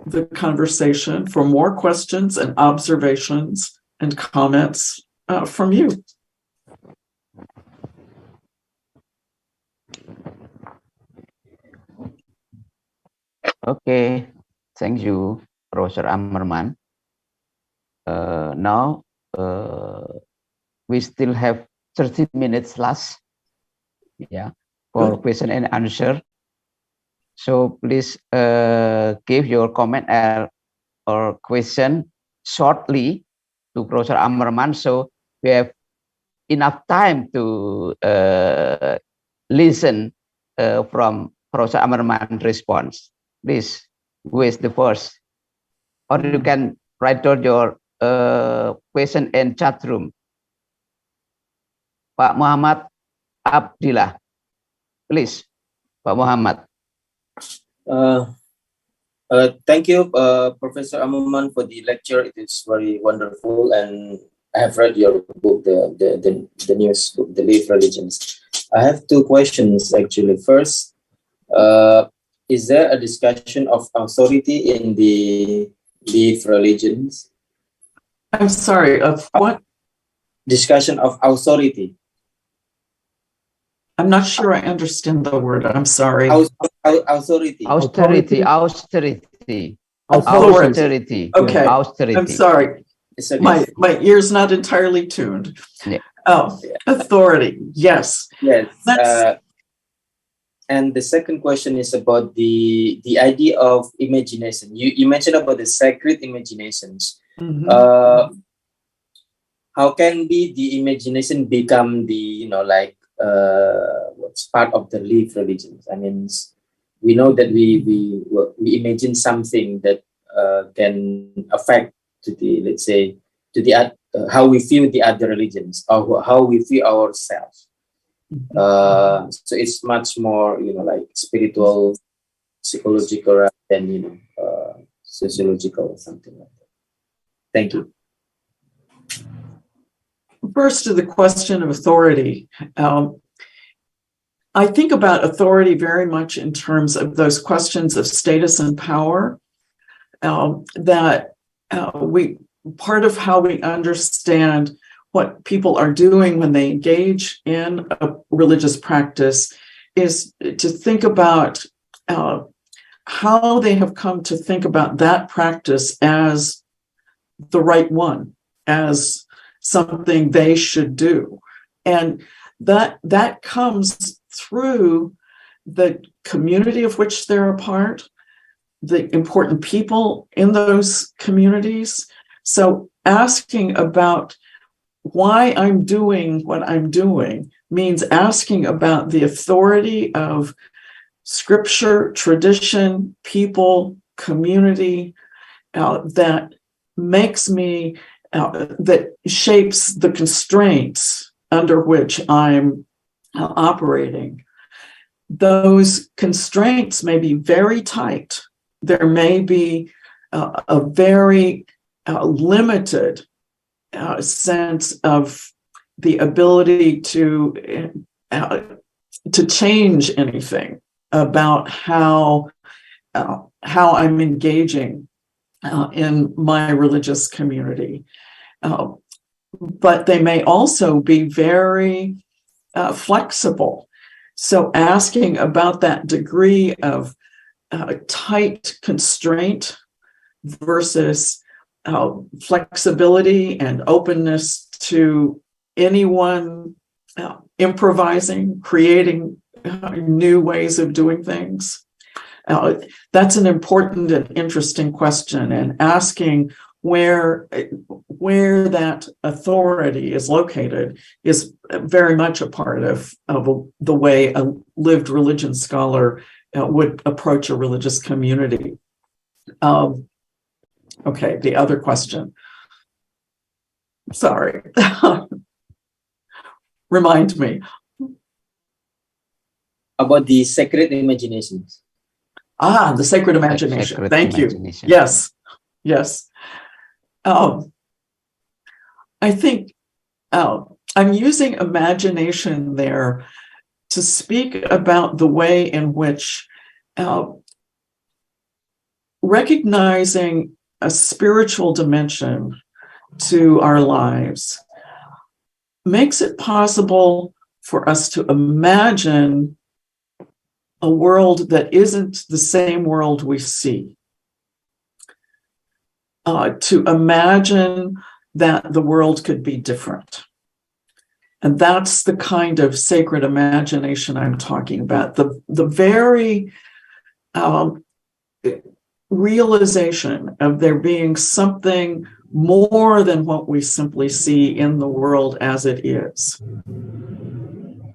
the conversation for more questions and observations and comments from you. Okay, thank you, Professor Ammerman. Now we still have 30 minutes last, yeah, for question and answer. So please give your comment or question shortly to Professor Ammerman, so we have enough time to listen from Professor Ammerman response. Please, who is the first? Or you can write down your question in chat room. Pak Muhammad Abdillah, please, Pak Muhammad. Thank you, Professor Ammerman, for the lecture. It is very wonderful, and I have read your book, the newest book, The Leaf Religions. I have two questions actually. First, is there a discussion of authority in the leaf religions? I'm sorry, of what? Discussion of authority. I'm not sure I understand the word. I'm sorry. Authority. Austerity. Authority. Okay. Austerity. I'm sorry. Okay. My ear's not entirely tuned. Yeah. Oh, authority. Yes. Yes. And the second question is about the idea of imagination. You mentioned about the sacred imaginations. Mm-hmm. How can the imagination become the what's part of the leaf religions? I mean, we know that we imagine something that can affect to the, let's say, to the how we feel the other religions, or how we feel ourselves. So it's much more like spiritual, psychological than sociological or something like that. Thank you. First, to the question of authority. I think about authority very much in terms of those questions of status and power, that part of how we understand what people are doing when they engage in a religious practice is to think about how they have come to think about that practice as the right one, as something they should do. And that comes through the community of which they're a part, the important people in those communities. So asking about why I'm doing what I'm doing means asking about the authority of scripture, tradition, people, community, that makes me, that shapes the constraints under which I'm operating. Those constraints may be very tight. There may be a very limited sense of the ability to change anything about how I'm engaging in my religious community. But they may also be very flexible. So asking about that degree of tight constraint versus flexibility and openness to anyone improvising, creating new ways of doing things. That's an important and interesting question, and asking where that authority is located is very much a part of the way a lived religion scholar would approach a religious community. Okay, the other question. Sorry. Remind me. About the sacred imaginations. The sacred imagination. Sacred Thank imagination. you. Yes. I think I'm using imagination there to speak about the way in which recognizing a spiritual dimension to our lives makes it possible for us to imagine a world that isn't the same world we see. To imagine that the world could be different. And that's the kind of sacred imagination I'm talking about. The very realization of there being something more than what we simply see in the world as it is,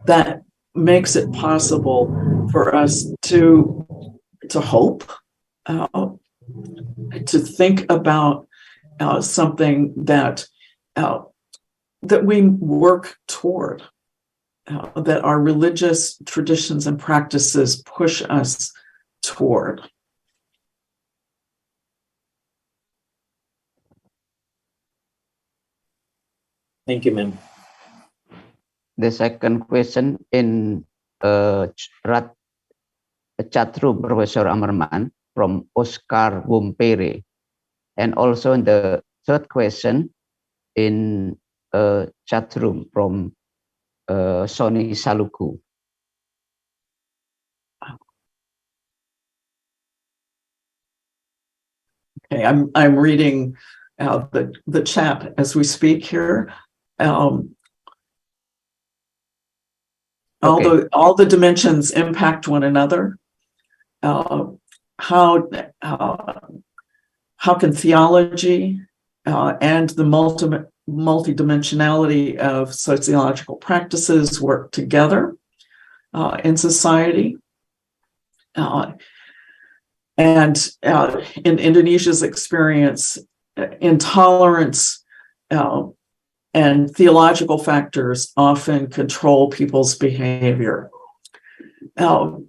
that makes it possible for us to hope, to think about something that we work toward, that our religious traditions and practices push us toward. Thank you, ma'am. The second question in chat room, Professor Ammerman from Oscar Wumpere, and also in the third question in chat room from Sony Saluku. Okay, I'm reading the chat as we speak here. All the dimensions impact one another. How can theology and the multidimensionality of sociological practices work together in society? And in Indonesia's experience, intolerance and theological factors often control people's behavior. Though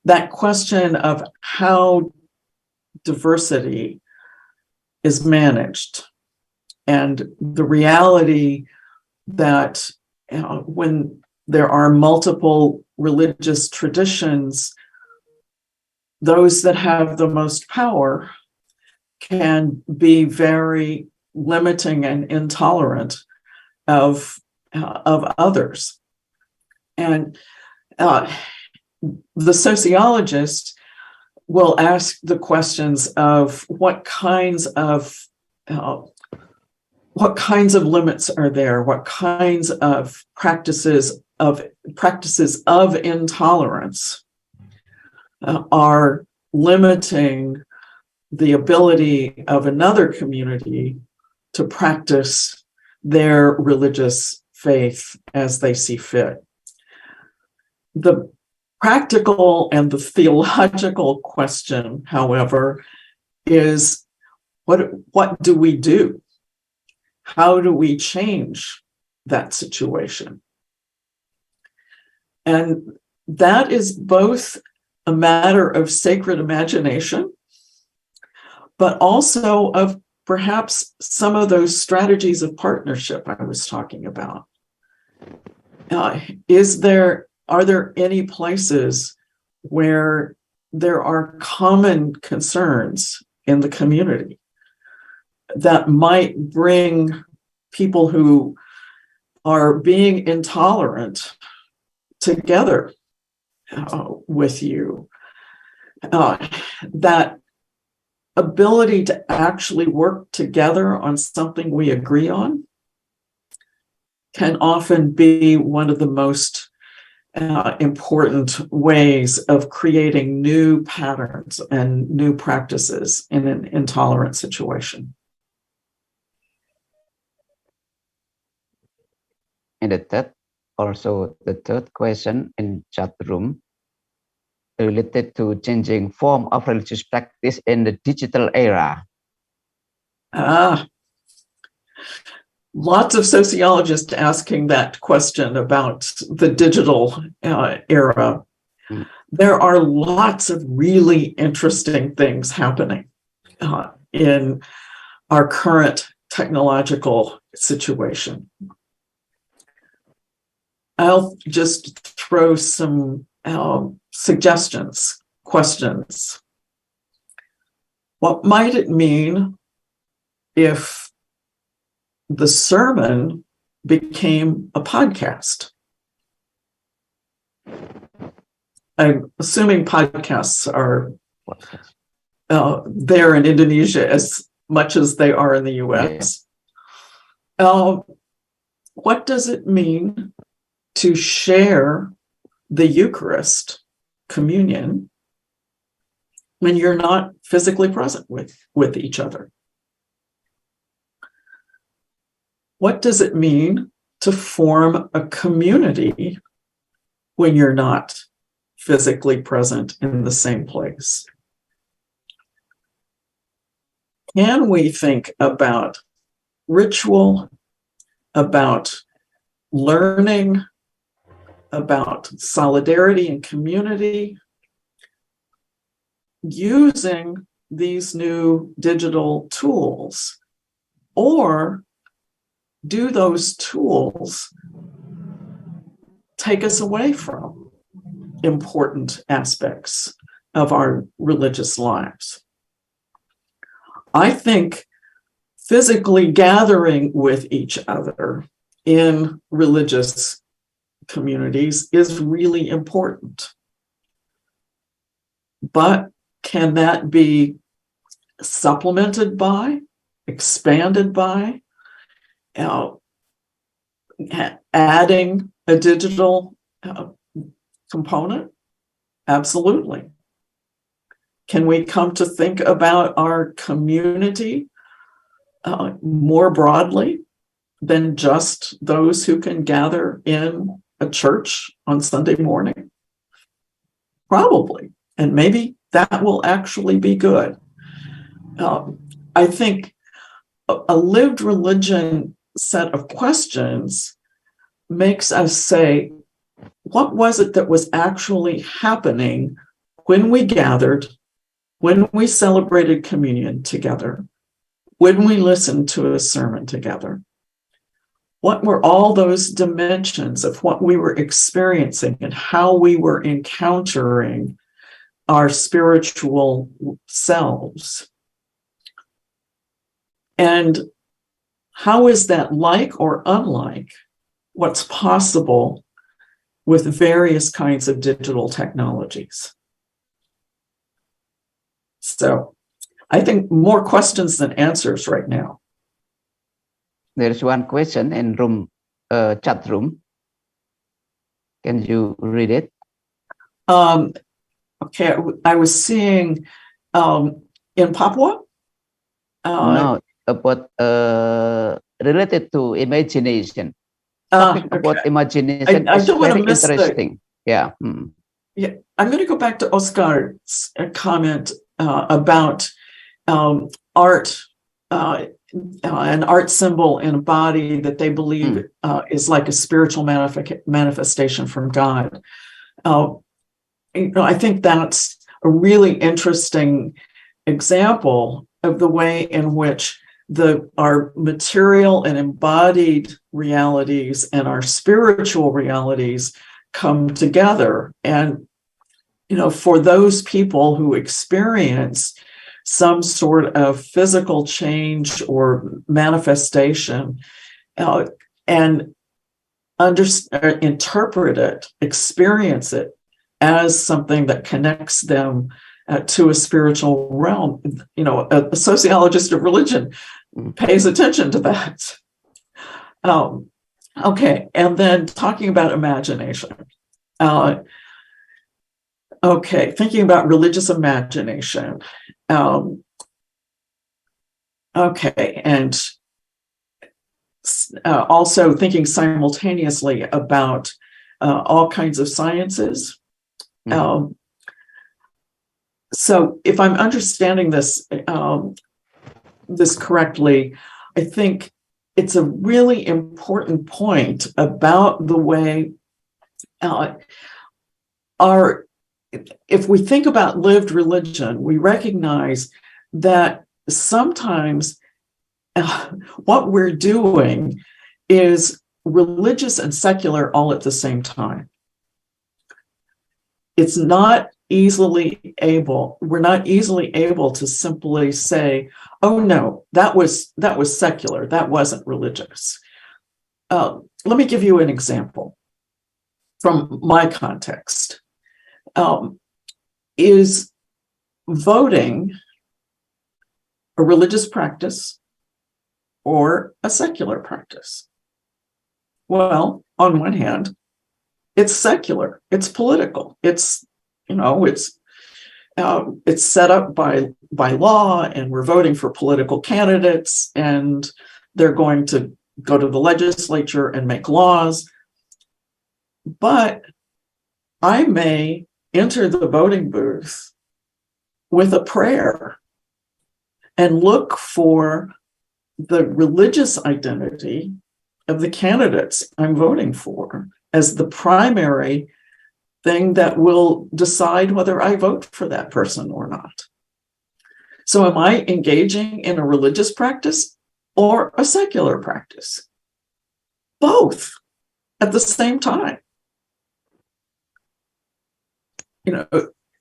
that question of how diversity is managed and the reality that when there are multiple religious traditions, those that have the most power can be very limiting and intolerant of others. And the sociologist will ask the questions of what kinds of limits are there, what kinds of practices of intolerance are limiting the ability of another community to practice their religious faith as they see fit. The practical and the theological question, however, is what do we do? How do we change that situation? And that is both a matter of sacred imagination, but also of perhaps some of those strategies of partnership I was talking about. Are there any places where there are common concerns in the community that might bring people who are being intolerant together with you? That ability to actually work together on something we agree on can often be one of the most important ways of creating new patterns and new practices in an intolerant situation. And the third question in chat room related to changing form of religious practice in the digital era. Lots of sociologists asking that question about the digital era. There are lots of really interesting things happening in our current technological situation. I'll just throw some suggestions, questions. What might it mean if the sermon became a podcast? I'm assuming podcasts are there in Indonesia as much as they are in the US. What does it mean to share the Eucharist, communion, when you're not physically present with each other? What does it mean to form a community when you're not physically present in the same place? Can we think about ritual, about learning, about solidarity and community, using these new digital tools? Or do those tools take us away from important aspects of our religious lives? I think physically gathering with each other in religious communities is really important. But can that be supplemented by, expanded by, adding a digital component? Absolutely. Can we come to think about our community more broadly than just those who can gather in a church on Sunday morning? Probably. And maybe that will actually be good. I think a lived religion set of questions makes us say, what was it that was actually happening when we gathered, when we celebrated communion together, when we listened to a sermon together? What were all those dimensions of what we were experiencing and how we were encountering our spiritual selves? And how is that like or unlike what's possible with various kinds of digital technologies? So I think more questions than answers right now. There's one question in chat room. Can you read it? Okay, I was seeing in Papua. No, about related to imagination. About imagination I is don't want very to miss interesting. Yeah. Yeah, I'm going to go back to Oscar's comment about art, an art symbol in a body that they believe is like a spiritual manifestation from God. I think that's a really interesting example of the way in which our material and embodied realities and our spiritual realities come together. And, for those people who experience some sort of physical change or manifestation and interpret it, experience it as something that connects them to a spiritual realm, a sociologist of religion pays attention to that. Okay, and then talking about imagination. Okay, thinking about religious imagination. Okay, and also thinking simultaneously about all kinds of sciences. So if I'm understanding this correctly, I think it's a really important point about the way if we think about lived religion, we recognize that sometimes what we're doing is religious and secular all at the same time. We're not easily able to simply say, oh no, that was secular, that wasn't religious. Let me give you an example. from my context, is voting a religious practice or a secular practice? Well, on one hand, it's secular, it's political, it's set up by law, and we're voting for political candidates, and they're going to go to the legislature and make laws. But I may enter the voting booth with a prayer and look for the religious identity of the candidates I'm voting for as the primary thing that will decide whether I vote for that person or not. So am I engaging in a religious practice or a secular practice? Both at the same time.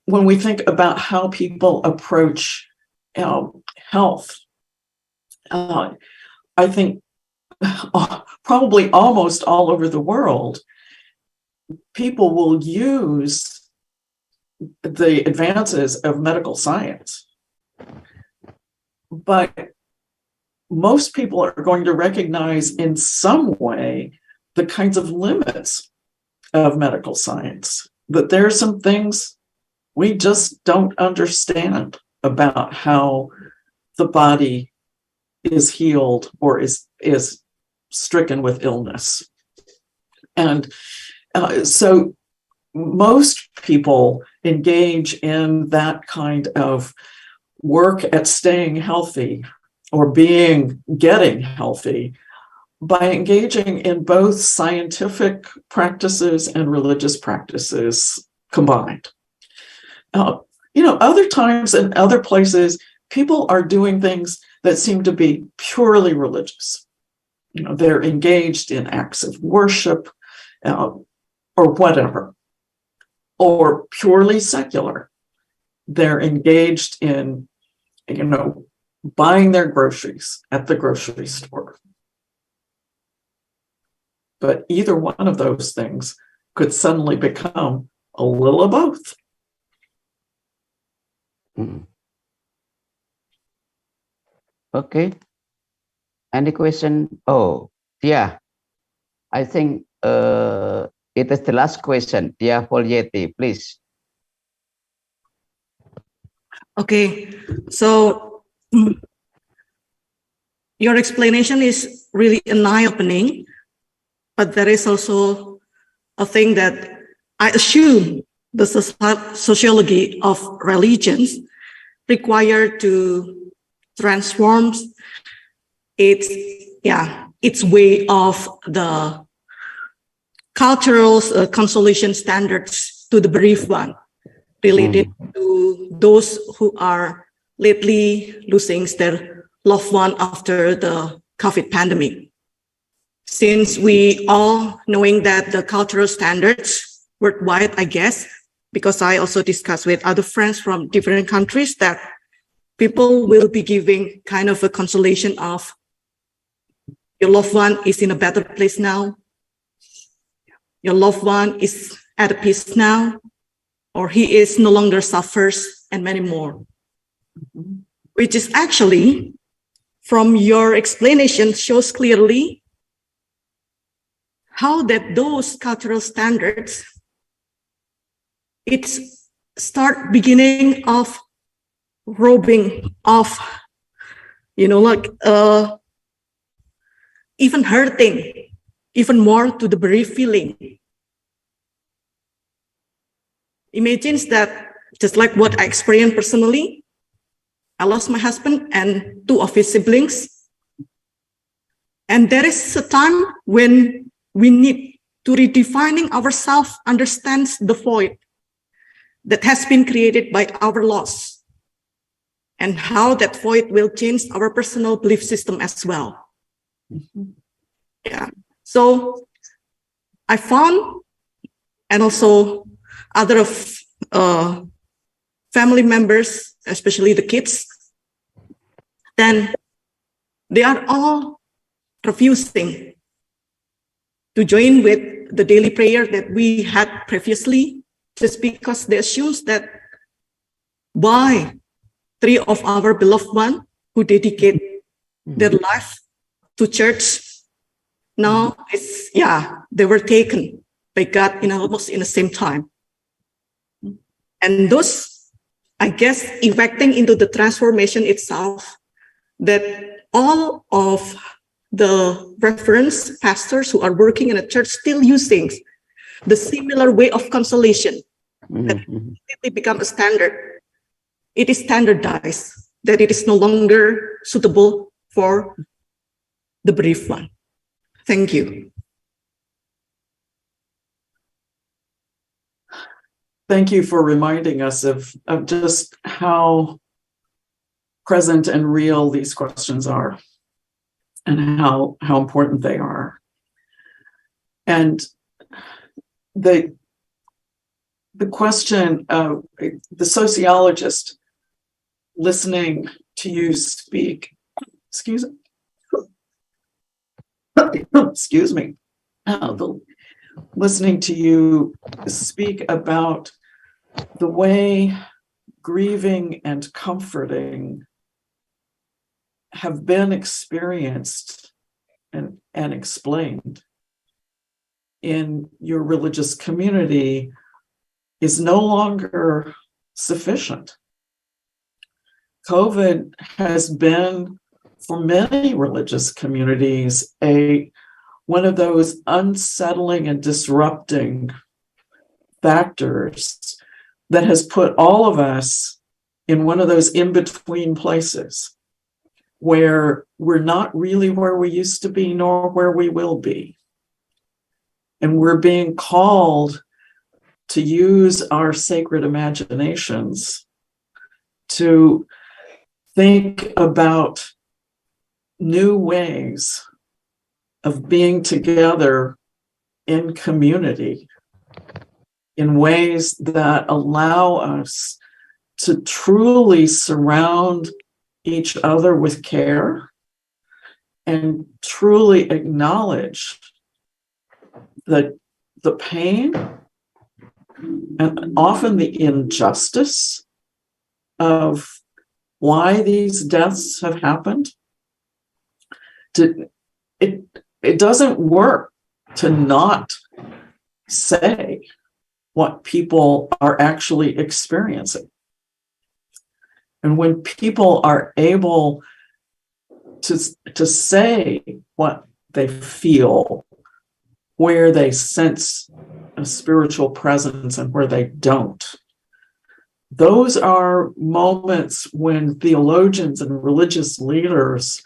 When we think about how people approach health, I think probably almost all over the world, people will use the advances of medical science. But most people are going to recognize in some way the kinds of limits of medical science, that there are some things we just don't understand about how the body is healed or is stricken with illness. And so most people engage in that kind of work at staying healthy or getting healthy by engaging in both scientific practices and religious practices combined. Other times and other places, people are doing things that seem to be purely religious. They're engaged in acts of worship or whatever, or purely secular. They're engaged in, buying their groceries at the grocery store. But either one of those things could suddenly become a little of both. Okay. Any question? Oh, yeah. I think it is the last question. Tia Foglieti, please. Okay, so your explanation is really an eye-opening, but there is also a thing that I assume the sociology of religions require to transform its way of the cultural consolation standards to the brief one related to those who are lately losing their loved one after the COVID pandemic. Since we all knowing that the cultural standards worldwide, I guess, because I also discussed with other friends from different countries that people will be giving kind of a consolation of your loved one is in a better place now. Your loved one is at peace now, or he is no longer suffers, and many more. Which is actually, from your explanation, shows clearly how that those cultural standards, it's start beginning of robbing of, even hurting, even more to the bereaved feeling. Imagine that, just like what I experienced personally, I lost my husband and 2 of his siblings. And there is a time when we need to redefining ourselves, understands the void that has been created by our loss, and how that void will change our personal belief system as well. Yeah. So I found, and also other of family members, especially the kids, then they are all refusing to join with the daily prayer that we had previously, just because they assume that why 3 of our beloved ones who dedicate their life to church, now they were taken by God in almost in the same time. And those, I guess, effecting into the transformation itself, that all of the reference pastors who are working in a church still using the similar way of consolation that completely become a standard. It is standardized, that it is no longer suitable for the brief one. Thank you. Thank you for reminding us of just how present and real these questions are and how important they are. And the question of the sociologist listening to you speak, excuse me, listening to you speak about the way grieving and comforting have been experienced and explained in your religious community is no longer sufficient. COVID has been, for many religious communities, one of those unsettling and disrupting factors that has put all of us in one of those in-between places where we're not really where we used to be, nor where we will be. And we're being called to use our sacred imaginations to think about new ways of being together in community in ways that allow us to truly surround each other with care and truly acknowledge the pain and often the injustice of why these deaths have happened. It doesn't work to not say what people are actually experiencing. And when people are able to say what they feel, where they sense a spiritual presence and where they don't, those are moments when theologians and religious leaders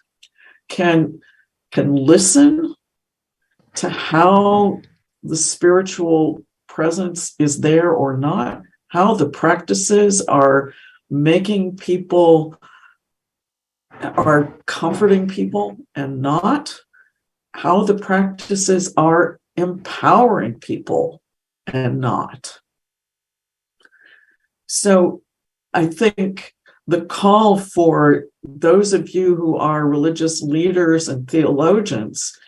can listen to how the spiritual presence is there or not, how the practices are making people, are comforting people and not, how the practices are empowering people and not. So I think the call for those of you who are religious leaders and theologians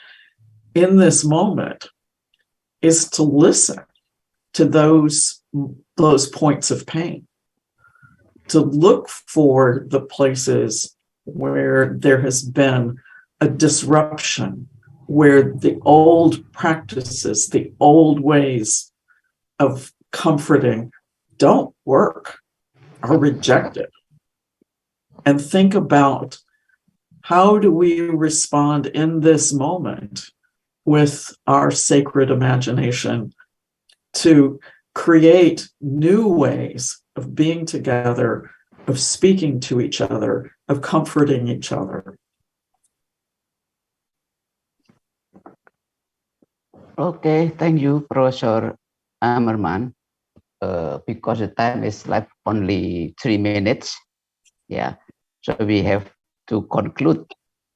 in this moment is to listen to those points of pain, to look for the places where there has been a disruption, where the old practices, the old ways of comforting don't work, are rejected. And think about, how do we respond in this moment with our sacred imagination to create new ways of being together, of speaking to each other, of comforting each other. Okay, thank you, Professor Ammerman. Because the time is like only 3 minutes. Yeah, so we have to conclude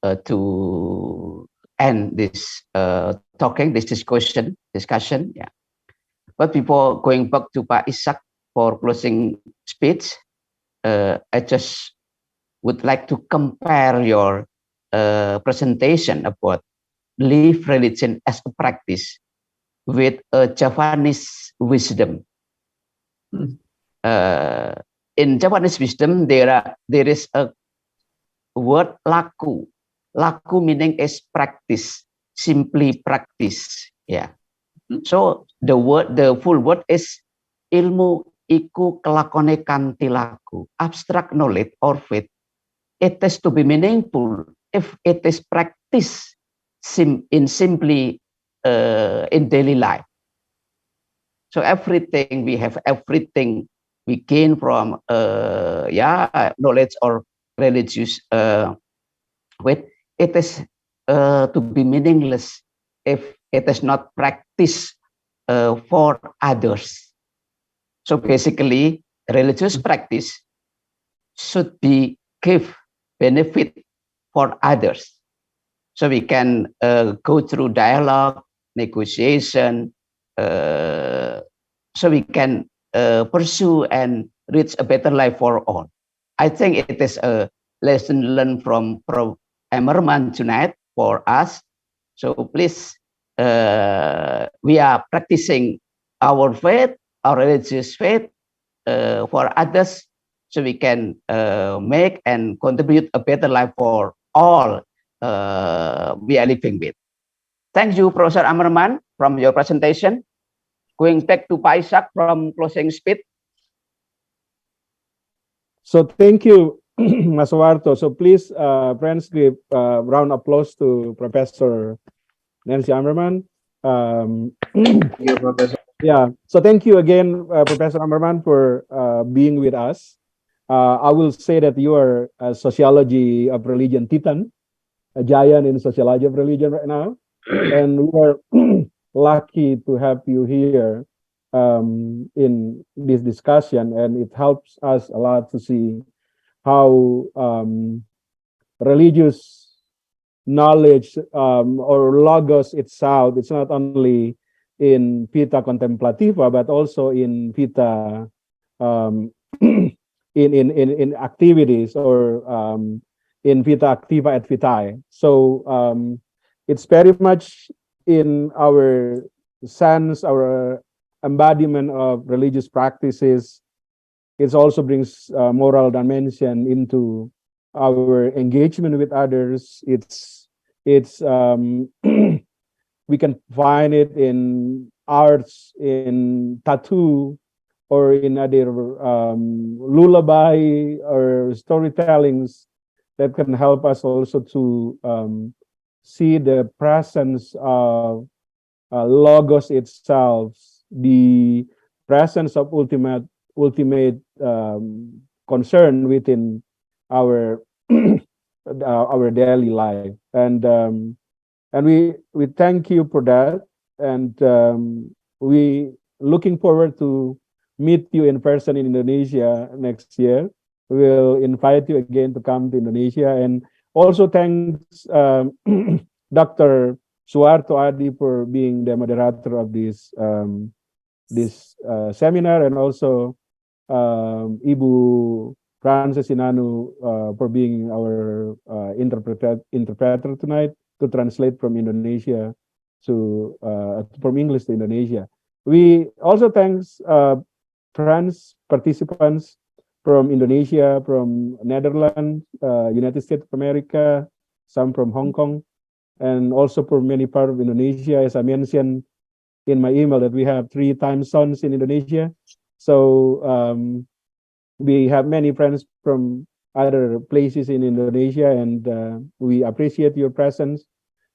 to end this this discussion. Yeah. But before going back to Pak Ishak for closing speech, I just would like to compare your presentation about live religion as a practice with a Javanese wisdom. In Javanese wisdom, there is a word laku. Laku meaning is practice, simply practice. Yeah. So the full word is ilmu iku kelakone kanthi laku. Abstract knowledge or faith, it is to be meaningful if it is practiced simply in daily life. So everything we have, everything we gain from knowledge or religious faith, it is to be meaningless if it is not practiced for others. So basically, religious practice should be give benefit for others. So we can go through dialogue, negotiation, so we can pursue and reach a better life for all. I think it is a lesson learned from Prof. Ammerman tonight for us. So please, we are practicing our faith, our religious faith for others, so we can make and contribute a better life for all we are living with. Thank you, Professor Ammerman, from your presentation. Going back to Paisak from closing speech. So thank you, Mas Suwarto. So please, friends, give round applause to Professor Nancy Ammerman. Thank you, Professor. Yeah, so thank you again, Professor Ammerman, for being with us. I will say that you are a sociology of religion titan, a giant in sociology of religion right now. And we are lucky to have you here in this discussion, and it helps us a lot to see how religious knowledge or logos itself, it's not only in vita contemplativa, but also in vita in activities, or in vita activa et vitae. So it's very much in our sense, our embodiment of religious practices. It also brings moral dimension into our engagement with others. It's we can find it in arts, in tattoo, or in other lullaby or storytellings that can help us also to see the presence of logos itself, the presence of ultimate concern within our our daily life, and we thank you for that, and we looking forward to meet you in person in Indonesia next year. We'll invite you again to come to Indonesia, and also thanks Dr. Suwarto Adi for being the moderator of this seminar, and also Ibu Frances Sinanu for being our interpreter tonight to translate from Indonesia to from English to Indonesia. We also thanks trans participants from Indonesia, from Netherlands, United States of America, some from Hong Kong, and also for many parts of Indonesia. As I mentioned in my email, that we have 3 time zones in Indonesia. So we have many friends from other places in Indonesia, and we appreciate your presence.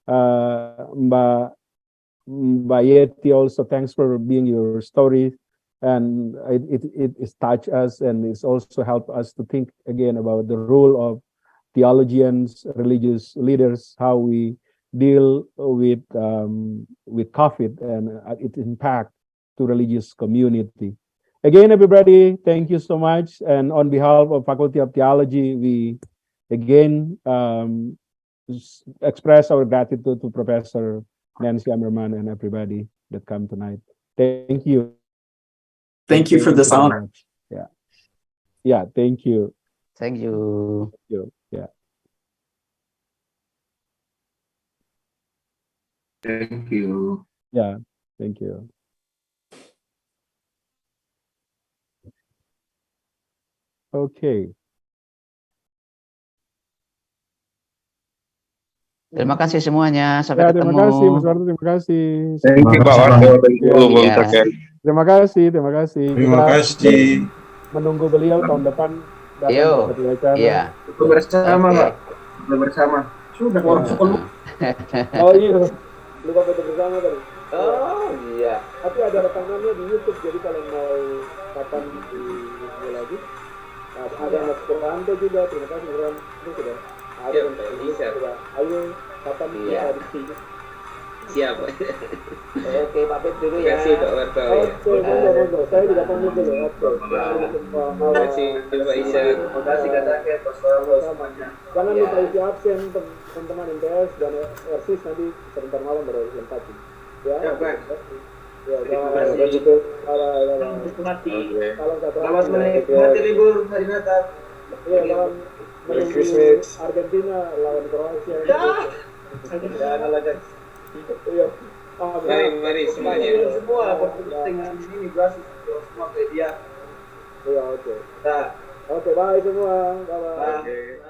Mbak Yeti, also thanks for being your story, and it touched us, and it's also helped us to think again about the role of theologians, religious leaders, how we deal with COVID and its impact to religious community. Again, everybody, thank you so much. And on behalf of Faculty of Theology, we again express our gratitude to Professor Nancy Ammerman and everybody that come tonight. Thank you. Thank you for this honor. Yeah. Yeah, thank you. Thank you. Thank you. Yeah. Thank you. Yeah. Thank you. Okay. Terima kasih semuanya. Sampai Ya, ketemu. terima kasih Mas Warto, terima kasih. Thank you Pak Warto, thank you Bung Iya. Taken. Terima kasih, terima kasih. Terima kasih. Menunggu beliau tahun depan datang Yo, ke satu wacana. iya. Itu bersama, Oke. Pak. Itu bersama. Sudah Ya. Oh iya, lupa foto bersama tadi. Oh iya. Tapi ada rekamannya di YouTube, jadi kalau mau kapan di lagi. Nah, ada Mas Purwanto juga, terima kasih Mas Purwanto sudah. Iya, bisa. Ayo kapan Iya. di sini. Siap. Oke, pamit dulu Terima ya. kasih Pak Warto. Oke, monggo. Saya juga pamit dulu. Oke. Terima kasih Pak Isa. Terima kasih Kak Taken, Mas Warto semuanya. Jangan lupa isi absen teman-teman MTS dan RSIS nanti sebentar malam baru lengkapi. Ya, baik. Ya, kalau gitu. Selamat menikmati libur hari Natal. Iya, lawan Merry Christmas. Argentina lawan Kroasia. Dan lagi. Iya. Mari semuanya. Semua dengan ini berhasil semua media. Iya, oke. Nah, Oke, bye semua. Bye. bye.